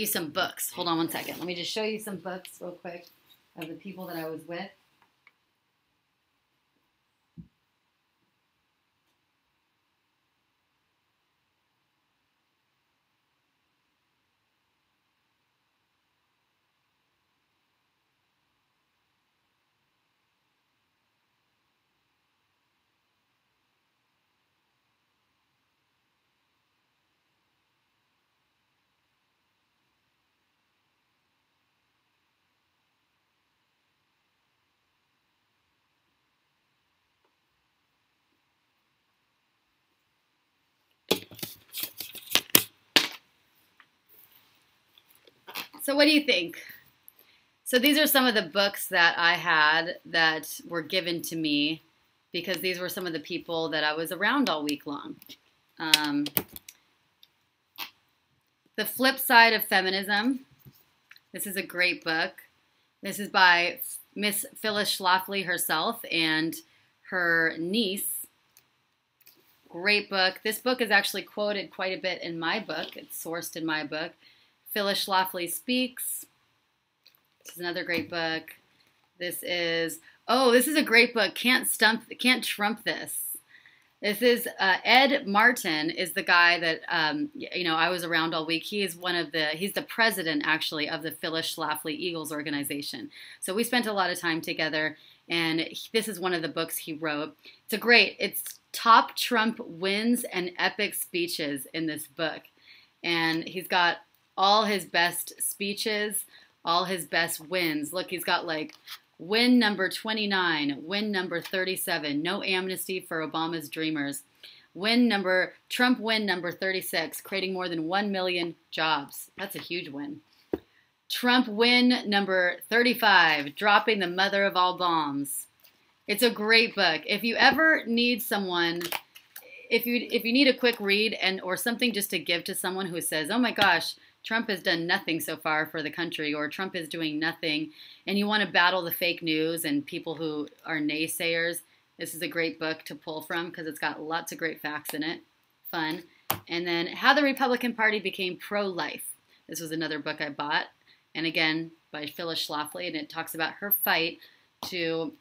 [SPEAKER 1] some books. Hold on one second. Let me just show you some books real quick of the people that I was with. So what do you think? So these are some of the books that I had that were given to me because these were some of the people that I was around all week long. The Flip Side of Feminism. This is a great book. This is by Miss Phyllis Schlafly herself and her niece. Great book. This book is actually quoted quite a bit in my book. It's sourced in my book. Phyllis Schlafly Speaks. This is another great book. This is a great book. Can't trump this. This is Ed Martin is the guy that I was around all week. He's the president actually of the Phyllis Schlafly Eagles organization. So we spent a lot of time together, and this is one of the books he wrote. It's top Trump wins and epic speeches in this book, and he's got all his best speeches, all his best wins. Look, he's got like win number 29, win number 37, no amnesty for Obama's dreamers. Trump win number 36, creating more than 1 million jobs. That's a huge win. Trump win number 35, dropping the mother of all bombs. It's a great book. If you ever need someone, if you need a quick read or something just to give to someone who says, oh my gosh, Trump has done nothing so far for the country, or Trump is doing nothing, and you want to battle the fake news and people who are naysayers, this is a great book to pull from because it's got lots of great facts in it. Fun. And then How the Republican Party Became Pro-Life. This was another book I bought. and again by Phyllis Schlafly, and it talks about her fight to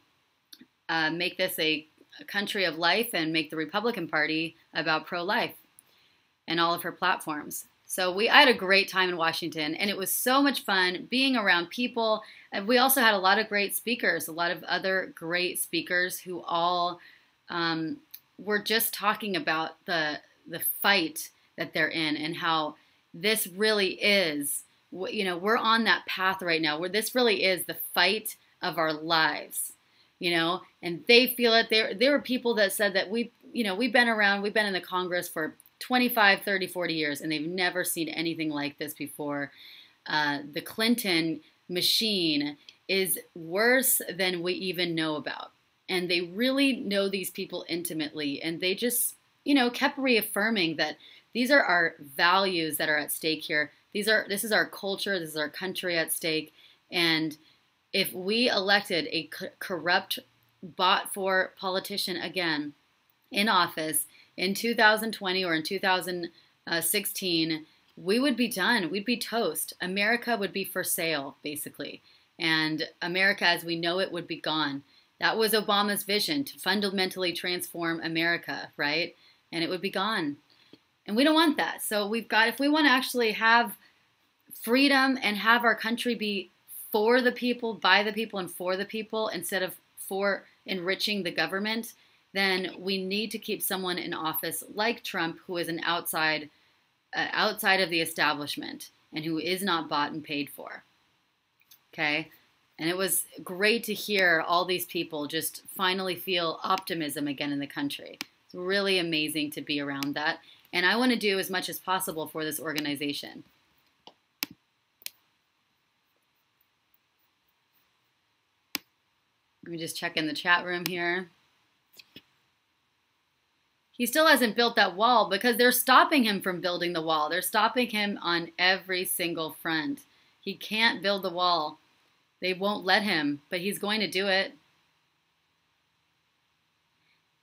[SPEAKER 1] make this a country of life and make the Republican Party about pro-life and all of her platforms. So I had a great time in Washington, and it was so much fun being around people. And we also had a lot of great speakers, a lot of other great speakers who all were just talking about the fight that they're in and how this really is, we're on that path right now where this really is the fight of our lives, and they feel it. There were people that said that we've been in the Congress for 25, 30, 40 years, and they've never seen anything like this before. The Clinton machine is worse than we even know about. And they really know these people intimately. And they just, kept reaffirming that these are our values that are at stake here. This is our culture. This is our country at stake. And if we elected a corrupt, bought-for politician again in office in 2020 or in 2016, we would be done. We'd be toast. America would be for sale, basically. And America as we know it would be gone. That was Obama's vision, to fundamentally transform America, right? And it would be gone. And we don't want that. So if we want to actually have freedom and have our country be for the people, by the people, and for the people, instead of for enriching the government, then we need to keep someone in office like Trump, who is an outside of the establishment and who is not bought and paid for. Okay? And it was great to hear all these people just finally feel optimism again in the country. It's really amazing to be around that. And I want to do as much as possible for this organization. Let me just check in the chat room here. He still hasn't built that wall because they're stopping him from building the wall. They're stopping him on every single front. He can't build the wall. They won't let him, but he's going to do it.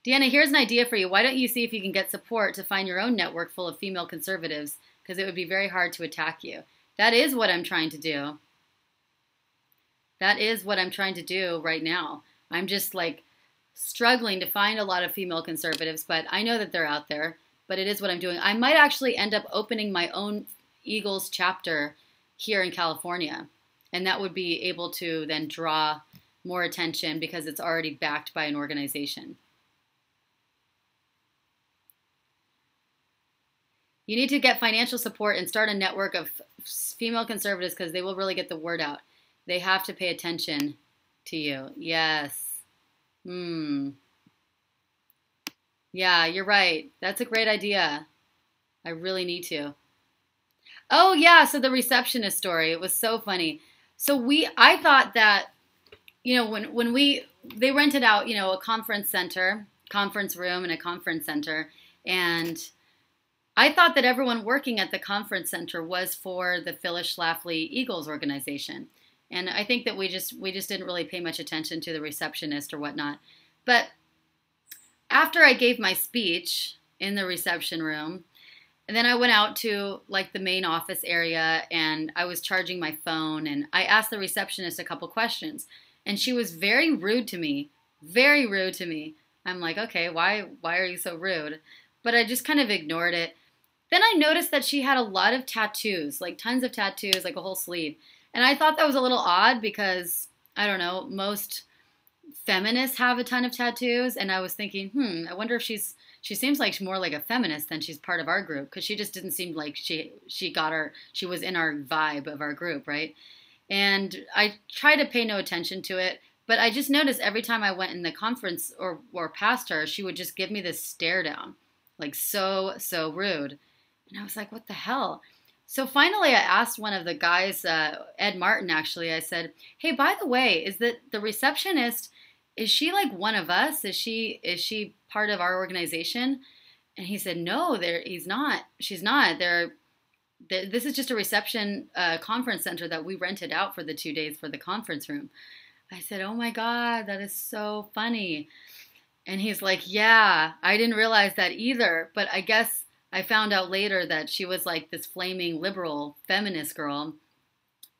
[SPEAKER 1] DeAnna, here's an idea for you. Why don't you see if you can get support to find your own network full of female conservatives? Because it would be very hard to attack you. That is what I'm trying to do. That is what I'm trying to do right now. I'm just struggling to find a lot of female conservatives, but I know that they're out there. But it is what I'm doing. I might actually end up opening my own Eagles chapter here in California. And that would be able to then draw more attention because it's already backed by an organization. You need to get financial support and start a network of female conservatives because they will really get the word out. They have to pay attention to you. Yes. Yeah, you're right. That's a great idea. I really need to. Oh, yeah, so the receptionist story. It was so funny. So I thought that, when they rented out, a conference room and a conference center. And I thought that everyone working at the conference center was for the Phyllis Schlafly Eagles organization. And I think that we just didn't really pay much attention to the receptionist or whatnot. But after I gave my speech in the reception room, and then I went out to the main office area and I was charging my phone and I asked the receptionist a couple questions and she was very rude to me. Very rude to me. I'm like, okay, why are you so rude? But I just kind of ignored it. Then I noticed that she had a lot of tattoos, tons of tattoos, a whole sleeve. And I thought that was a little odd because, I don't know, most feminists have a ton of tattoos. And I was thinking, I wonder if she seems more like a feminist than she's part of our group. Because she just didn't seem like she was in our vibe of our group, right? And I try to pay no attention to it. But I just noticed every time I went in the conference or past her, she would just give me this stare down. So rude. And I was like, what the hell? So finally, I asked one of the guys, Ed Martin, actually, I said, hey, by the way, is that the receptionist, is she one of us? Is she part of our organization? And he said, no, she's not. This is just a reception conference center that we rented out for the 2 days for the conference room. I said, oh my God, that is so funny. And he's like, yeah, I didn't realize that either. But I guess I found out later that she was this flaming liberal feminist girl.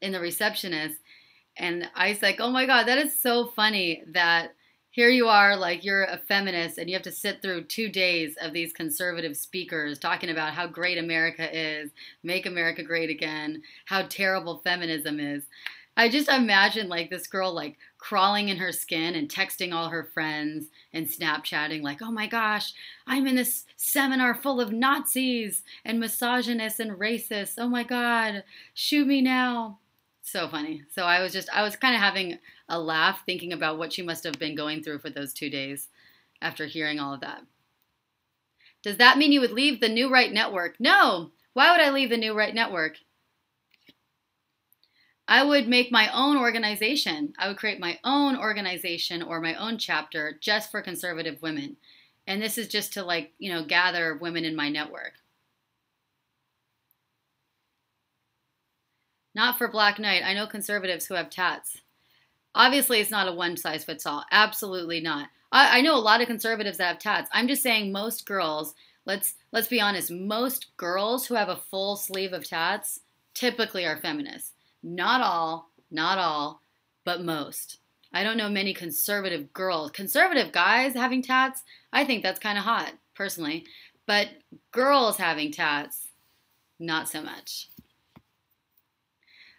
[SPEAKER 1] in the receptionist. And I was like, oh my God, that is so funny that here you are, like you're a feminist and you have to sit through 2 days of these conservative speakers talking about how great America is, make America great again, how terrible feminism is. I just imagine like this girl like crawling in her skin and texting all her friends and Snapchatting like, oh my gosh, I'm in this seminar full of Nazis and misogynists and racists. Oh my God, shoot me now. So funny. So I was kind of having a laugh thinking about what she must have been going through for those 2 days after hearing all of that. Does that mean you would leave the New Right Network? No. Why would I leave the New Right Network? I would make my own organization. I would create my own organization or my own chapter just for conservative women. And this is just to like, gather women in my network. Not for Black Knight. I know conservatives who have tats. Obviously, it's not a one-size-fits-all. Absolutely not. I know a lot of conservatives that have tats. I'm just saying most girls, let's be honest, most girls who have a full sleeve of tats typically are feminists. Not all, but most. I don't know many conservative girls. Conservative guys having tats, I think that's kind of hot, personally. But girls having tats, not so much.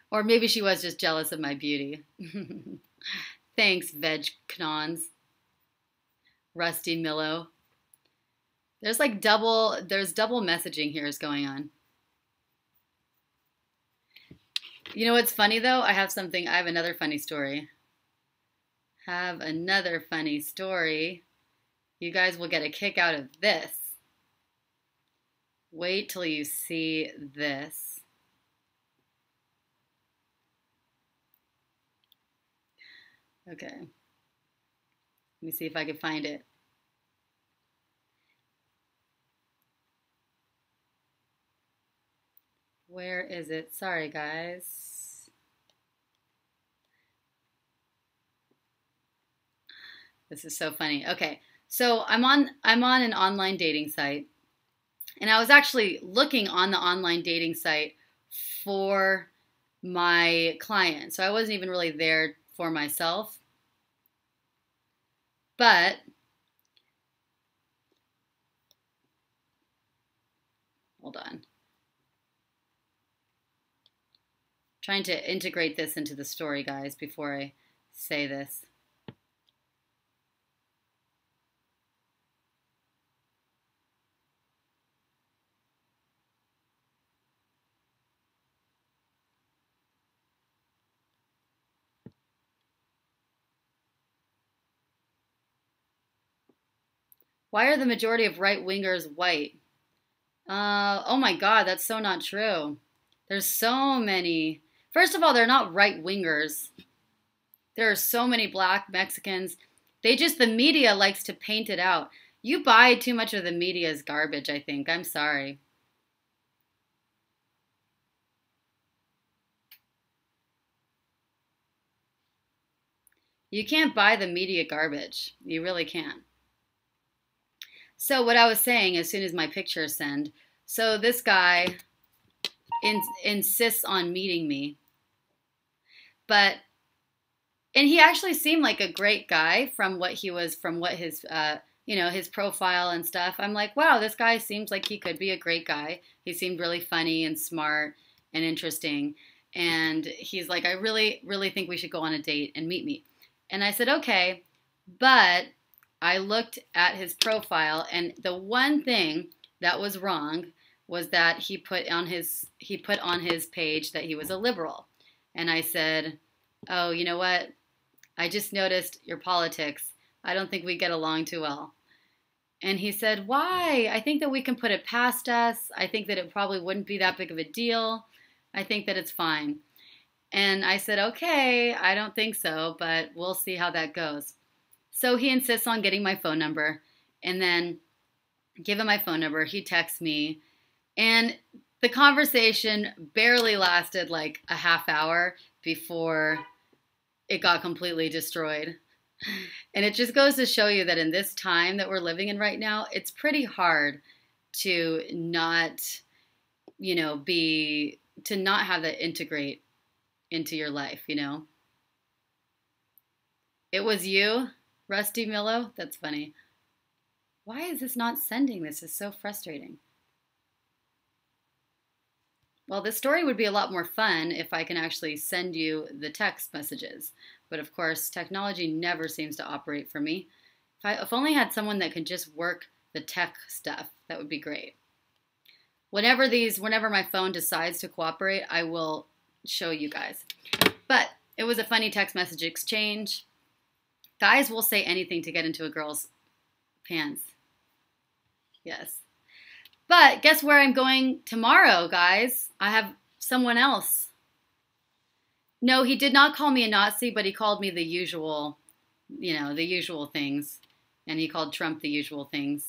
[SPEAKER 1] Or maybe she was just jealous of my beauty. Thanks, Veg Knons. Rusty Millo. There's double messaging here is going on. You know what's funny though? I have another funny story. You guys will get a kick out of this. Wait till you see this. Okay. Let me see if I can find it. Where is it? Sorry, guys. This is so funny. Okay. So I'm on an online dating site. And I was actually looking on the online dating site for my client. So I wasn't even really there for myself. But hold on. Trying to integrate this into the story, guys, before I say this. Why are the majority of right-wingers white? Oh my God, that's so not true. There's so many. First of all, they're not right-wingers. There are so many black Mexicans. The media likes to paint it out. You buy too much of the media's garbage, I think. I'm sorry. You can't buy the media garbage. You really can't. So what I was saying, as soon as my pictures send, so this guy insists on meeting me. And he actually seemed like a great guy from his his profile and stuff. I'm like, wow, this guy seems like he could be a great guy. He seemed really funny and smart and interesting. And he's like, I really, really think we should go on a date and meet me. And I said, okay, but I looked at his profile, and the one thing that was wrong was that he put on his page that he was a liberal. And I said, oh, you know what? I just noticed your politics. I don't think we get along too well. And he said, why? I think that we can put it past us. I think that it probably wouldn't be that big of a deal. I think that it's fine. And I said, okay, I don't think so, but we'll see how that goes. So he insists on getting my phone number, and then give him my phone number. He texts me, and the conversation barely lasted like a half hour before it got completely destroyed. And it just goes to show you that in this time that we're living in right now, it's pretty hard to not have that integrate into your life, you know? It was you, Rusty Millo? That's funny. Why is this not sending? This is so frustrating. Well, this story would be a lot more fun if I can actually send you the text messages. But of course, technology never seems to operate for me. If only I had someone that could just work the tech stuff, that would be great. Whenever my phone decides to cooperate, I will show you guys. But it was a funny text message exchange. Guys will say anything to get into a girl's pants. Yes. But guess where I'm going tomorrow, guys? I have someone else. No, he did not call me a Nazi, but he called me the usual, you know, the usual things. And he called Trump the usual things.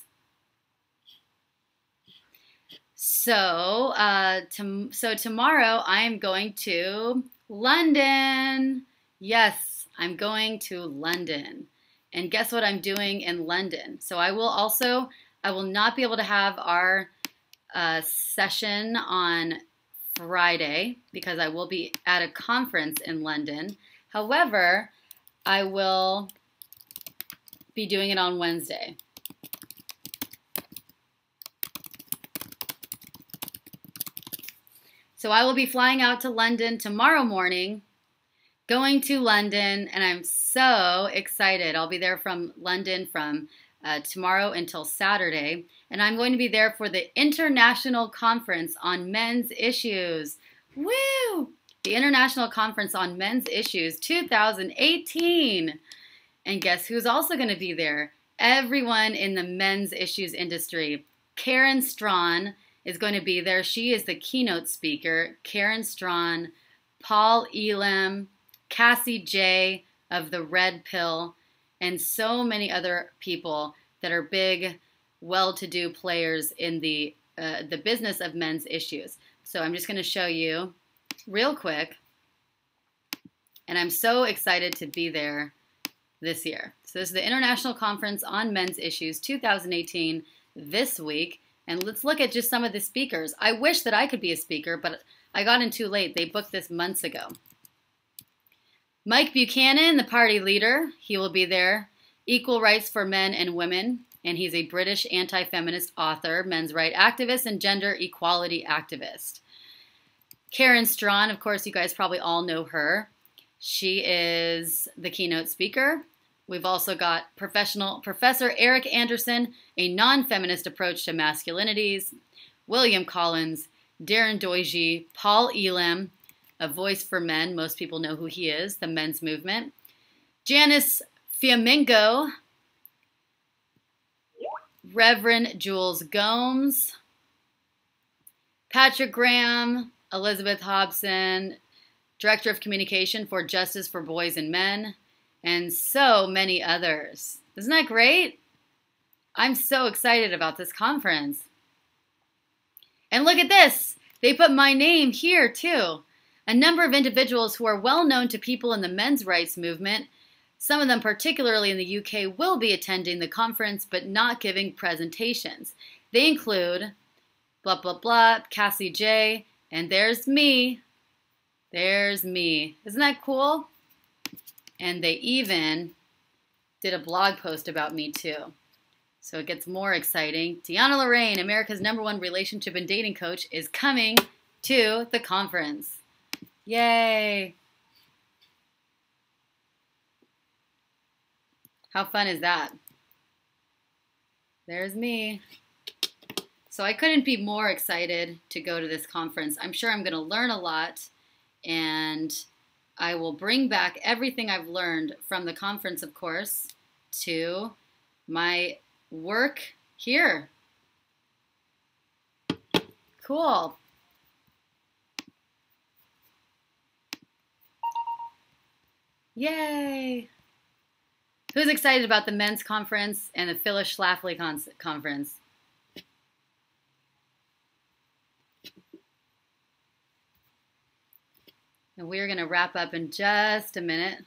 [SPEAKER 1] So, tomorrow I am going to London. Yes, I'm going to London. And guess what I'm doing in London? So I will not be able to have our session on Friday because I will be at a conference in London. However, I will be doing it on Wednesday. So I will be flying out to London tomorrow morning, going to London, and I'm so excited. I'll be there from London from tomorrow until Saturday, and I'm going to be there for the International Conference on Men's Issues. Woo! The International Conference on Men's Issues 2018. And guess who's also going to be there? Everyone in the men's issues industry. Karen Strawn is going to be there. She is the keynote speaker. Karen Strawn, Paul Elam, Cassie J of the Red Pill, and so many other people that are big, well-to-do players in the business of men's issues. So I'm just going to show you real quick, and I'm so excited to be there this year. So this is the International Conference on Men's Issues 2018 this week, and let's look at just some of the speakers. I wish that I could be a speaker, but I got in too late. They booked this months ago. Mike Buchanan, the party leader, he will be there. Equal rights for men and women, and he's a British anti-feminist author, men's rights activist, and gender equality activist. Karen Strawn, of course, you guys probably all know her. She is the keynote speaker. We've also got Professor Eric Anderson, a non-feminist approach to masculinities, William Collins, Darren Doige, Paul Elam, a voice for men. Most people know who he is, the men's movement. Janice Fiamengo, Reverend Jules Gomes, Patrick Graham, Elizabeth Hobson, Director of Communication for Justice for Boys and Men, and so many others. Isn't that great? I'm so excited about this conference. And look at this. They put my name here too. A number of individuals who are well known to people in the men's rights movement, some of them particularly in the UK, will be attending the conference but not giving presentations. They include blah, blah, blah, Cassie J, and there's me. There's me. Isn't that cool? And they even did a blog post about me too. So it gets more exciting. DeAnna Lorraine, America's #1 relationship and dating coach, is coming to the conference. Yay! How fun is that? There's me. So I couldn't be more excited to go to this conference. I'm sure I'm going to learn a lot, and I will bring back everything I've learned from the conference, of course, to my work here. Cool. Yay! Who's excited about the men's conference and the Phyllis Schlafly conference? And we're going to wrap up in just a minute.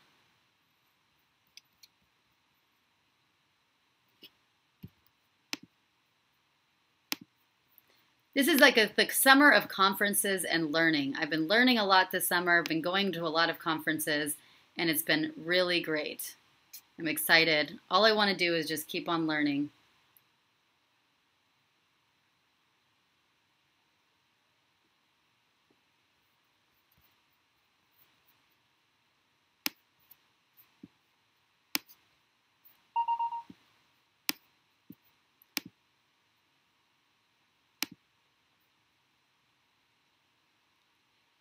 [SPEAKER 1] This is like the summer of conferences and learning. I've been learning a lot this summer. I've been going to a lot of conferences, and it's been really great. I'm excited. All I want to do is just keep on learning.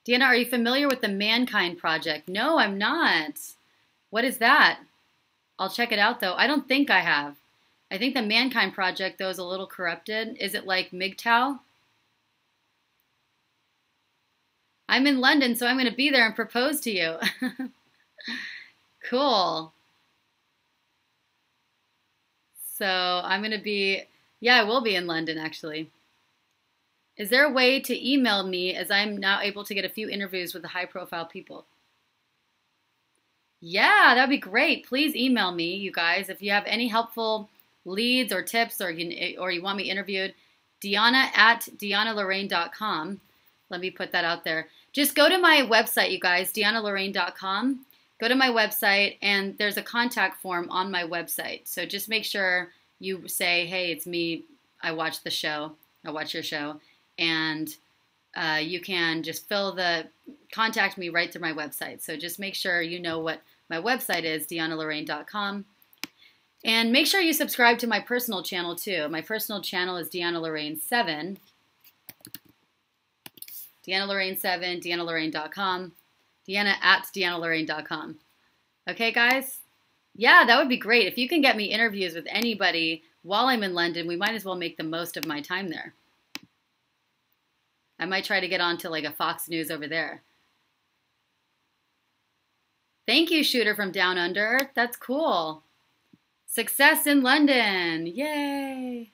[SPEAKER 1] DeAnna, are you familiar with the Mankind Project? No, I'm not. What is that? I'll check it out, though. I don't think I have. I think the Mankind Project, though, is a little corrupted. Is it like MGTOW? I'm in London, so I'm going to be there and propose to you. Cool. So I'm going to be, yeah, I will be in London, actually. Is there a way to email me, as I'm now able to get a few interviews with the high-profile people? Yeah, that'd be great. Please email me, you guys, if you have any helpful leads or tips, or you want me interviewed. DeAnna@DeAnnaLorraine.com. Let me put that out there. Just go to my website, you guys, DeAnnaLorraine.com. Go to my website, and there's a contact form on my website. So just make sure you say, hey, it's me. I watch the show. I watch your show. And you can just contact me right through my website. So just make sure you know what my website is, DeAnnaLorraine.com. And make sure you subscribe to my personal channel too. My personal channel is DeAnna Lorraine 7. DeAnna Lorraine 7, DeAnnaLorraine.com. DeAnna@DeAnnaLorraine.com. Okay, guys? Yeah, that would be great. If you can get me interviews with anybody while I'm in London, we might as well make the most of my time there. I might try to get on to like a Fox News over there. Thank you, Shooter from Down Under. That's cool. Success in London. Yay.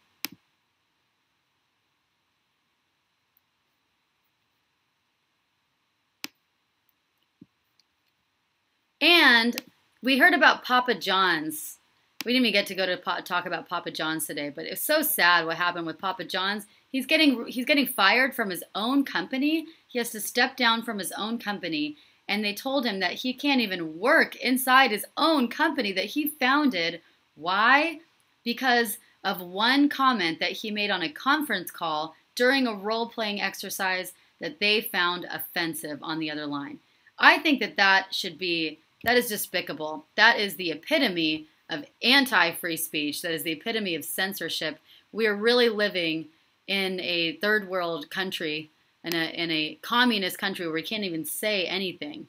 [SPEAKER 1] And we heard about Papa John's. We didn't even get to go to talk about Papa John's today, but it's so sad what happened with Papa John's. He's getting fired from his own company. He has to step down from his own company, and they told him that he can't even work inside his own company that he founded. Why? Because of one comment that he made on a conference call during a role-playing exercise that they found offensive on the other line. I think that is despicable. That is the epitome of anti-free speech. That is the epitome of censorship. We are really living in a third world country, in a communist country where we can't even say anything,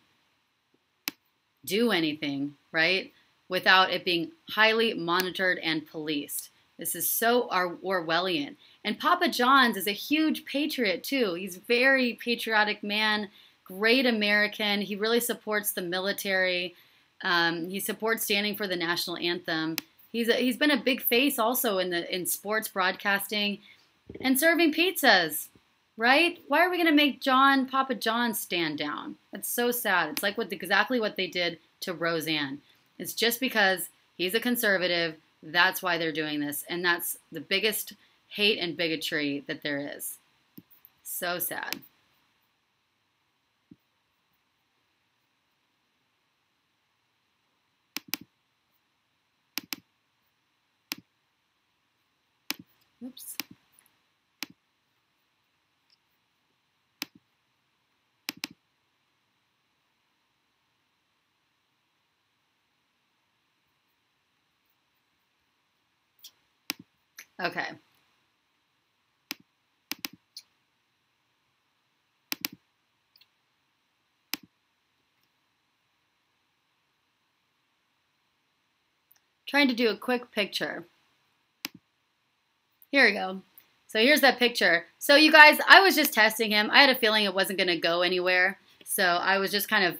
[SPEAKER 1] do anything, right? Without it being highly monitored and policed. This is so Orwellian. And Papa John's is a huge patriot too. He's a very patriotic man, great American. He really supports the military. He supports standing for the national anthem. He's been a big face also in sports broadcasting and serving pizzas, right? Why are we going to make Papa John stand down? That's so sad. It's like exactly what they did to Roseanne. It's just because he's a conservative, that's why they're doing this. And that's the biggest hate and bigotry that there is. So sad. Oops. Okay. Trying to do a quick picture. Here we go. So here's that picture. So you guys, I was just testing him. I had a feeling it wasn't going to go anywhere. So I was just kind of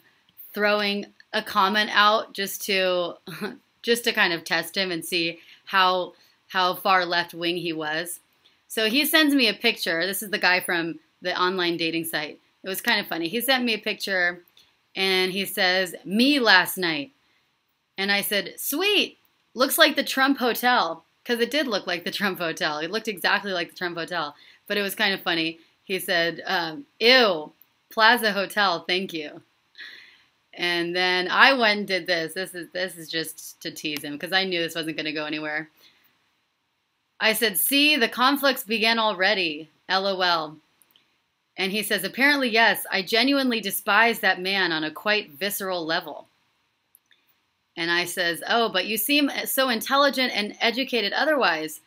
[SPEAKER 1] throwing a comment out just to kind of test him and see how far left wing he was. So he sends me a picture. This is the guy from the online dating site. It was kind of funny. He sent me a picture and he says, "Me last night." And I said, "Sweet. Looks like the Trump Hotel." because it did look like the Trump Hotel. It looked exactly like the Trump Hotel, but it was kind of funny. He said, ew, Plaza Hotel, thank you. And then I went and did this. This is just to tease him because I knew this wasn't going to go anywhere. I said, see, the conflicts began already, LOL. And he says, apparently, yes, I genuinely despise that man on a quite visceral level. And I says, oh, but you seem so intelligent and educated otherwise.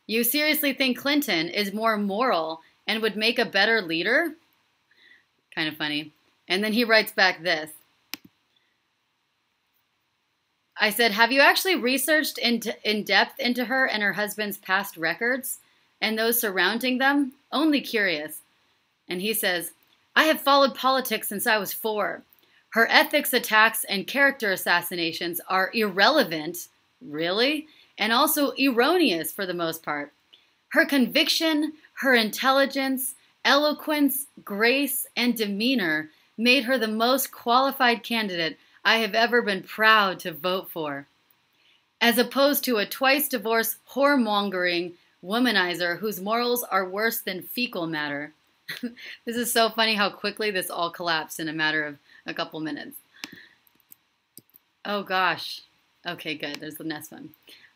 [SPEAKER 1] You seriously think Clinton is more moral and would make a better leader? Kind of funny. And then he writes back this. I said, have you actually researched in depth into her and her husband's past records and those surrounding them? Only curious. And he says, I have followed politics since I was 4. Her ethics attacks and character assassinations are irrelevant, really, and also erroneous for the most part. Her conviction, her intelligence, eloquence, grace, and demeanor made her the most qualified candidate I have ever been proud to vote for, as opposed to a twice-divorced, whoremongering womanizer whose morals are worse than fecal matter. This is so funny how quickly this all collapsed in a matter of a couple minutes. Oh, gosh. Okay, good. There's the next one.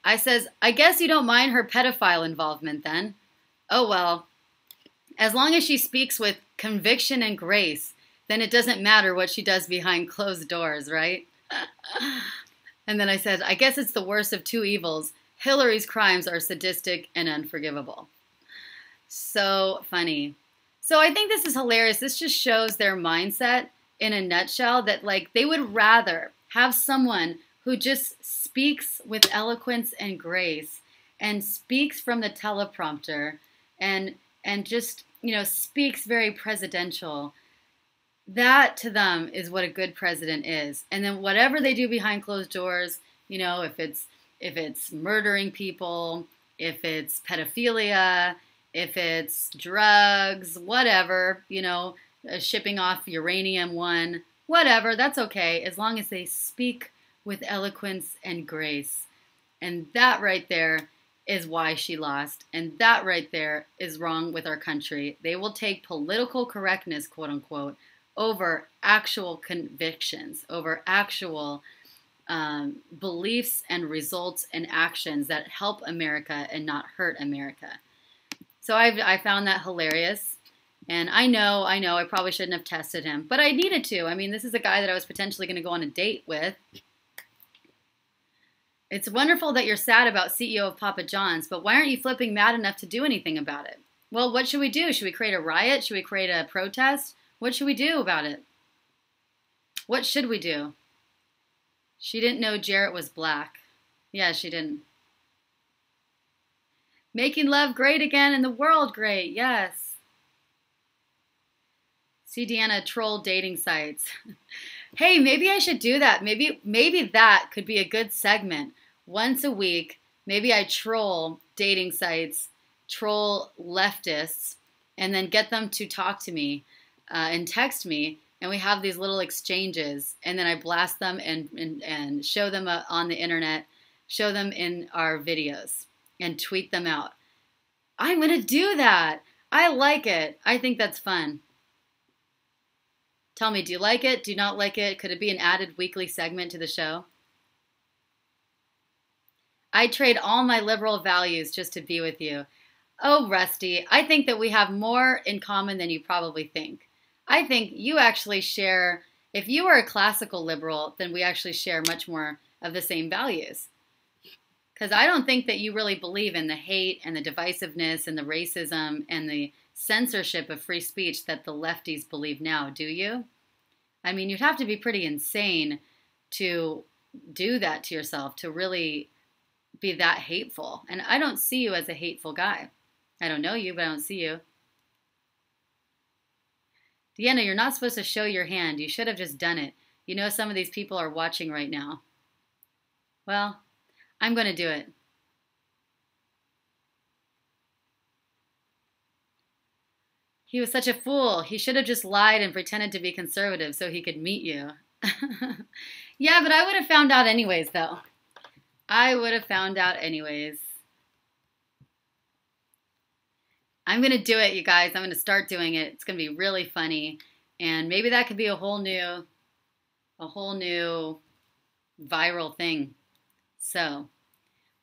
[SPEAKER 1] I says, I guess you don't mind her pedophile involvement then. Oh, well, as long as she speaks with conviction and grace, then it doesn't matter what she does behind closed doors, right? And then I said, I guess it's the worst of two evils. Hillary's crimes are sadistic and unforgivable. So funny. So I think this is hilarious. This just shows their mindset in a nutshell, that like they would rather have someone who just speaks with eloquence and grace and speaks from the teleprompter and just, you know, speaks very presidential. That to them is what a good president is. And then whatever they do behind closed doors, you know, if it's murdering people, if it's pedophilia, if it's drugs, whatever, you know, shipping off uranium-1, whatever, that's okay, as long as they speak with eloquence and grace. And that right there is why she lost. And that right there is wrong with our country. They will take political correctness, quote unquote, over actual convictions, over actual beliefs and results and actions that help America and not hurt America. So I found that hilarious. And I know, I probably shouldn't have tested him, but I needed to. I mean, this is a guy that I was potentially going to go on a date with. It's wonderful that you're sad about CEO of Papa John's, but why aren't you flipping mad enough to do anything about it? Well, what should we do? Should we create a riot? Should we create a protest? What should we do about it? What should we do? She didn't know Jarrett was black. Yeah, she didn't. Making love great again and the world great. Yes. See DeAnna troll dating sites. Hey, maybe I should do that. Maybe that could be a good segment. Once a week, maybe I troll dating sites, troll leftists, and then get them to talk to me and text me, and we have these little exchanges, and then I blast them and show them on the internet, show them in our videos, and tweet them out. I'm going to do that. I like it. I think that's fun. Tell me, do you like it? Do you not like it? Could it be an added weekly segment to the show? I trade all my liberal values just to be with you. Oh, Rusty, I think that we have more in common than you probably think. I think you actually share, if you are a classical liberal, then we actually share much more of the same values. Because I don't think that you really believe in the hate and the divisiveness and the racism and the censorship of free speech that the lefties believe now, do you? I mean, you'd have to be pretty insane to do that to yourself, to really be that hateful. And I don't see you as a hateful guy. I don't know you, but I don't see you. DeAnna, you're not supposed to show your hand. You should have just done it. You know some of these people are watching right now. Well, I'm going to do it. He was such a fool. He should have just lied and pretended to be conservative so he could meet you. Yeah, but I would have found out anyways, though. I would have found out anyways. I'm going to do it, you guys. I'm going to start doing it. It's going to be really funny. And maybe that could be a whole new viral thing. So,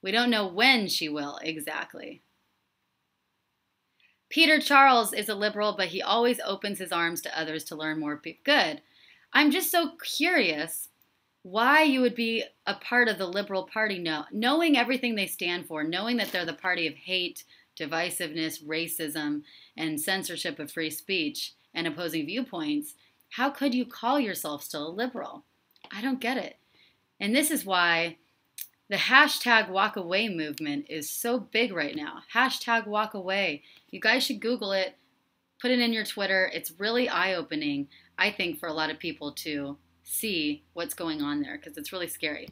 [SPEAKER 1] we don't know when she will exactly. Peter Charles is a liberal, but he always opens his arms to others to learn more. Good. I'm just so curious why you would be a part of the Liberal Party now, knowing everything they stand for, knowing that they're the party of hate, divisiveness, racism, and censorship of free speech and opposing viewpoints. How could you call yourself still a liberal? I don't get it. And this is why the hashtag walk away movement is so big right now. Hashtag walk away. You guys should Google it. Put it in your Twitter. It's really eye-opening, I think, for a lot of people to see what's going on there because it's really scary.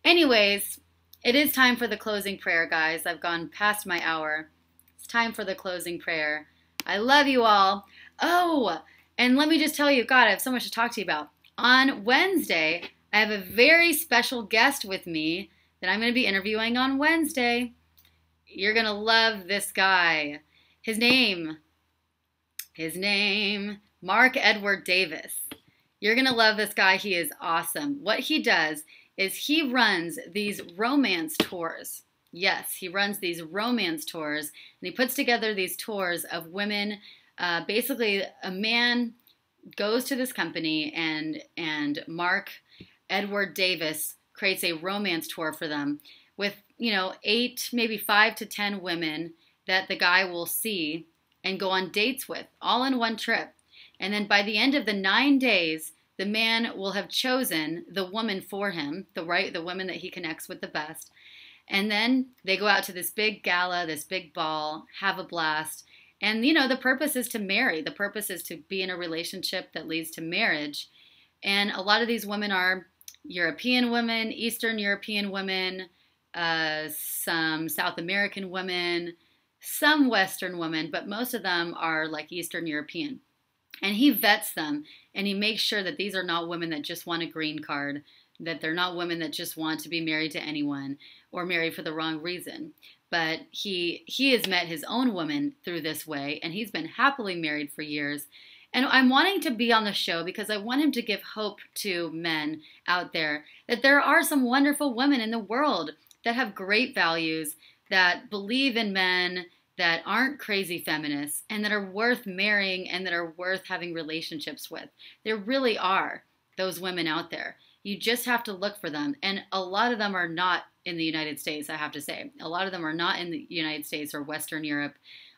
[SPEAKER 1] Anyways, it is time for the closing prayer, guys. I've gone past my hour. It's time for the closing prayer. I love you all. Oh, and let me just tell you, God, I have so much to talk to you about. On Wednesday, I have a very special guest with me that I'm going to be interviewing on Wednesday. You're going to love this guy. His name, Mark Edward Davis. You're going to love this guy. He is awesome. What he does is he runs these romance tours. Yes, he runs these romance tours, and he puts together these tours of women. Basically, a man goes to this company, and Mark Edward Davis creates a romance tour for them with, 8, maybe 5 to 10 women that the guy will see and go on dates with, all in one trip. And then by the end of the 9 days, the man will have chosen the woman for him, the woman that he connects with the best. And then they go out to this big gala, this big ball, have a blast. And, the purpose is to marry. The purpose is to be in a relationship that leads to marriage. And a lot of these women are European women, Eastern European women, some South American women, some Western women, but most of them are like Eastern European. And he vets them, and he makes sure that these are not women that just want a green card, that they're not women that just want to be married to anyone or married for the wrong reason. But he has met his own woman through this way, and he's been happily married for years. And I'm wanting to be on the show because I want him to give hope to men out there that there are some wonderful women in the world that have great values, that believe in men, that aren't crazy feminists, and that are worth marrying and that are worth having relationships with. There really are those women out there. You just have to look for them. And a lot of them are not in the United States, I have to say. A lot of them are not in the United States or Western Europe.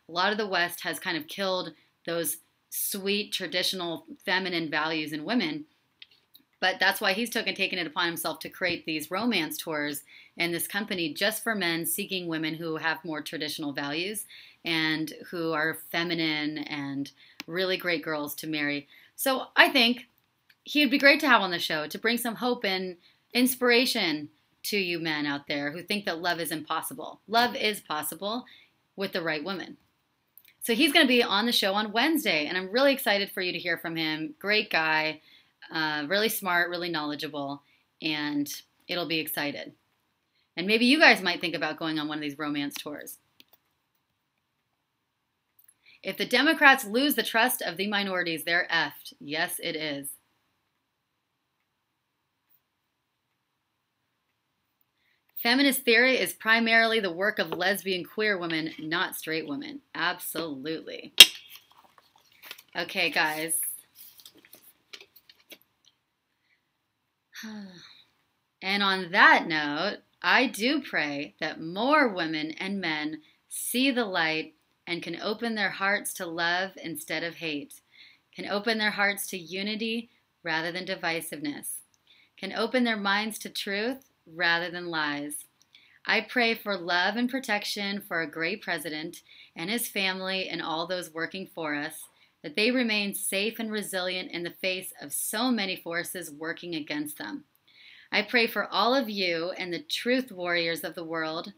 [SPEAKER 1] A lot of the West has kind of killed those sweet, traditional, feminine values in women. But that's why he's taken it upon himself to create these romance tours and this company just for men seeking women who have more traditional values and who are feminine and really great girls to marry. So I think he'd be great to have on the show to bring some hope and inspiration to you men out there who think that love is impossible. Love is possible with the right woman. So he's going to be on the show on Wednesday, and I'm really excited for you to hear from him. Great guy. Really smart, really knowledgeable, and it'll be excited. And maybe you guys might think about going on one of these romance tours. If the Democrats lose the trust of the minorities, they're effed. Yes, it is. Feminist theory is primarily the work of lesbian queer women, not straight women. Absolutely. Okay, guys. And on that note, I do pray that more women and men see the light and can open their hearts to love instead of hate, can open their hearts to unity rather than divisiveness, can open their minds to truth rather than lies. I pray for love and protection for a great president and his family and all those working for us, that they remain safe and resilient in the face of so many forces working against them. I pray for all of you and the truth warriors of the world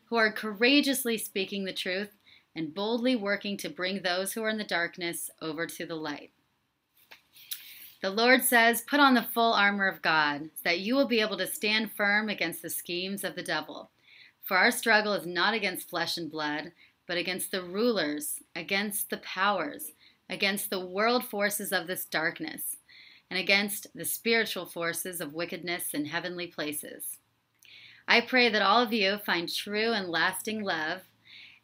[SPEAKER 1] who are courageously speaking the truth and boldly working to bring those who are in the darkness over to the light. The Lord says, put on the full armor of God, so that you will be able to stand firm against the schemes of the devil. For our struggle is not against flesh and blood, but against the rulers, against the powers, against the world forces of this darkness, and against the spiritual forces of wickedness in heavenly places. I pray that all of you find true and lasting love,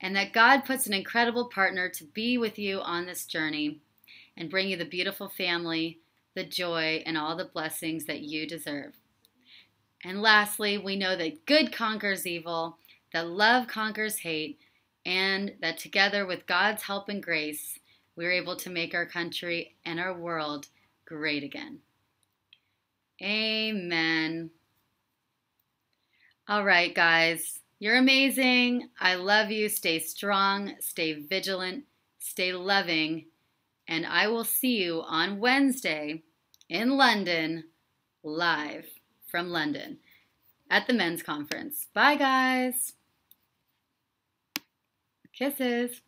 [SPEAKER 1] and that God puts an incredible partner to be with you on this journey and bring you the beautiful family, the joy, and all the blessings that you deserve. And lastly, we know that good conquers evil, that love conquers hate, and that together with God's help and grace, we're able to make our country and our world great again. Amen. All right, guys, you're amazing. I love you. Stay strong, stay vigilant, stay loving, and I will see you on Wednesday in London, live from London at the men's conference. Bye, guys. Kisses.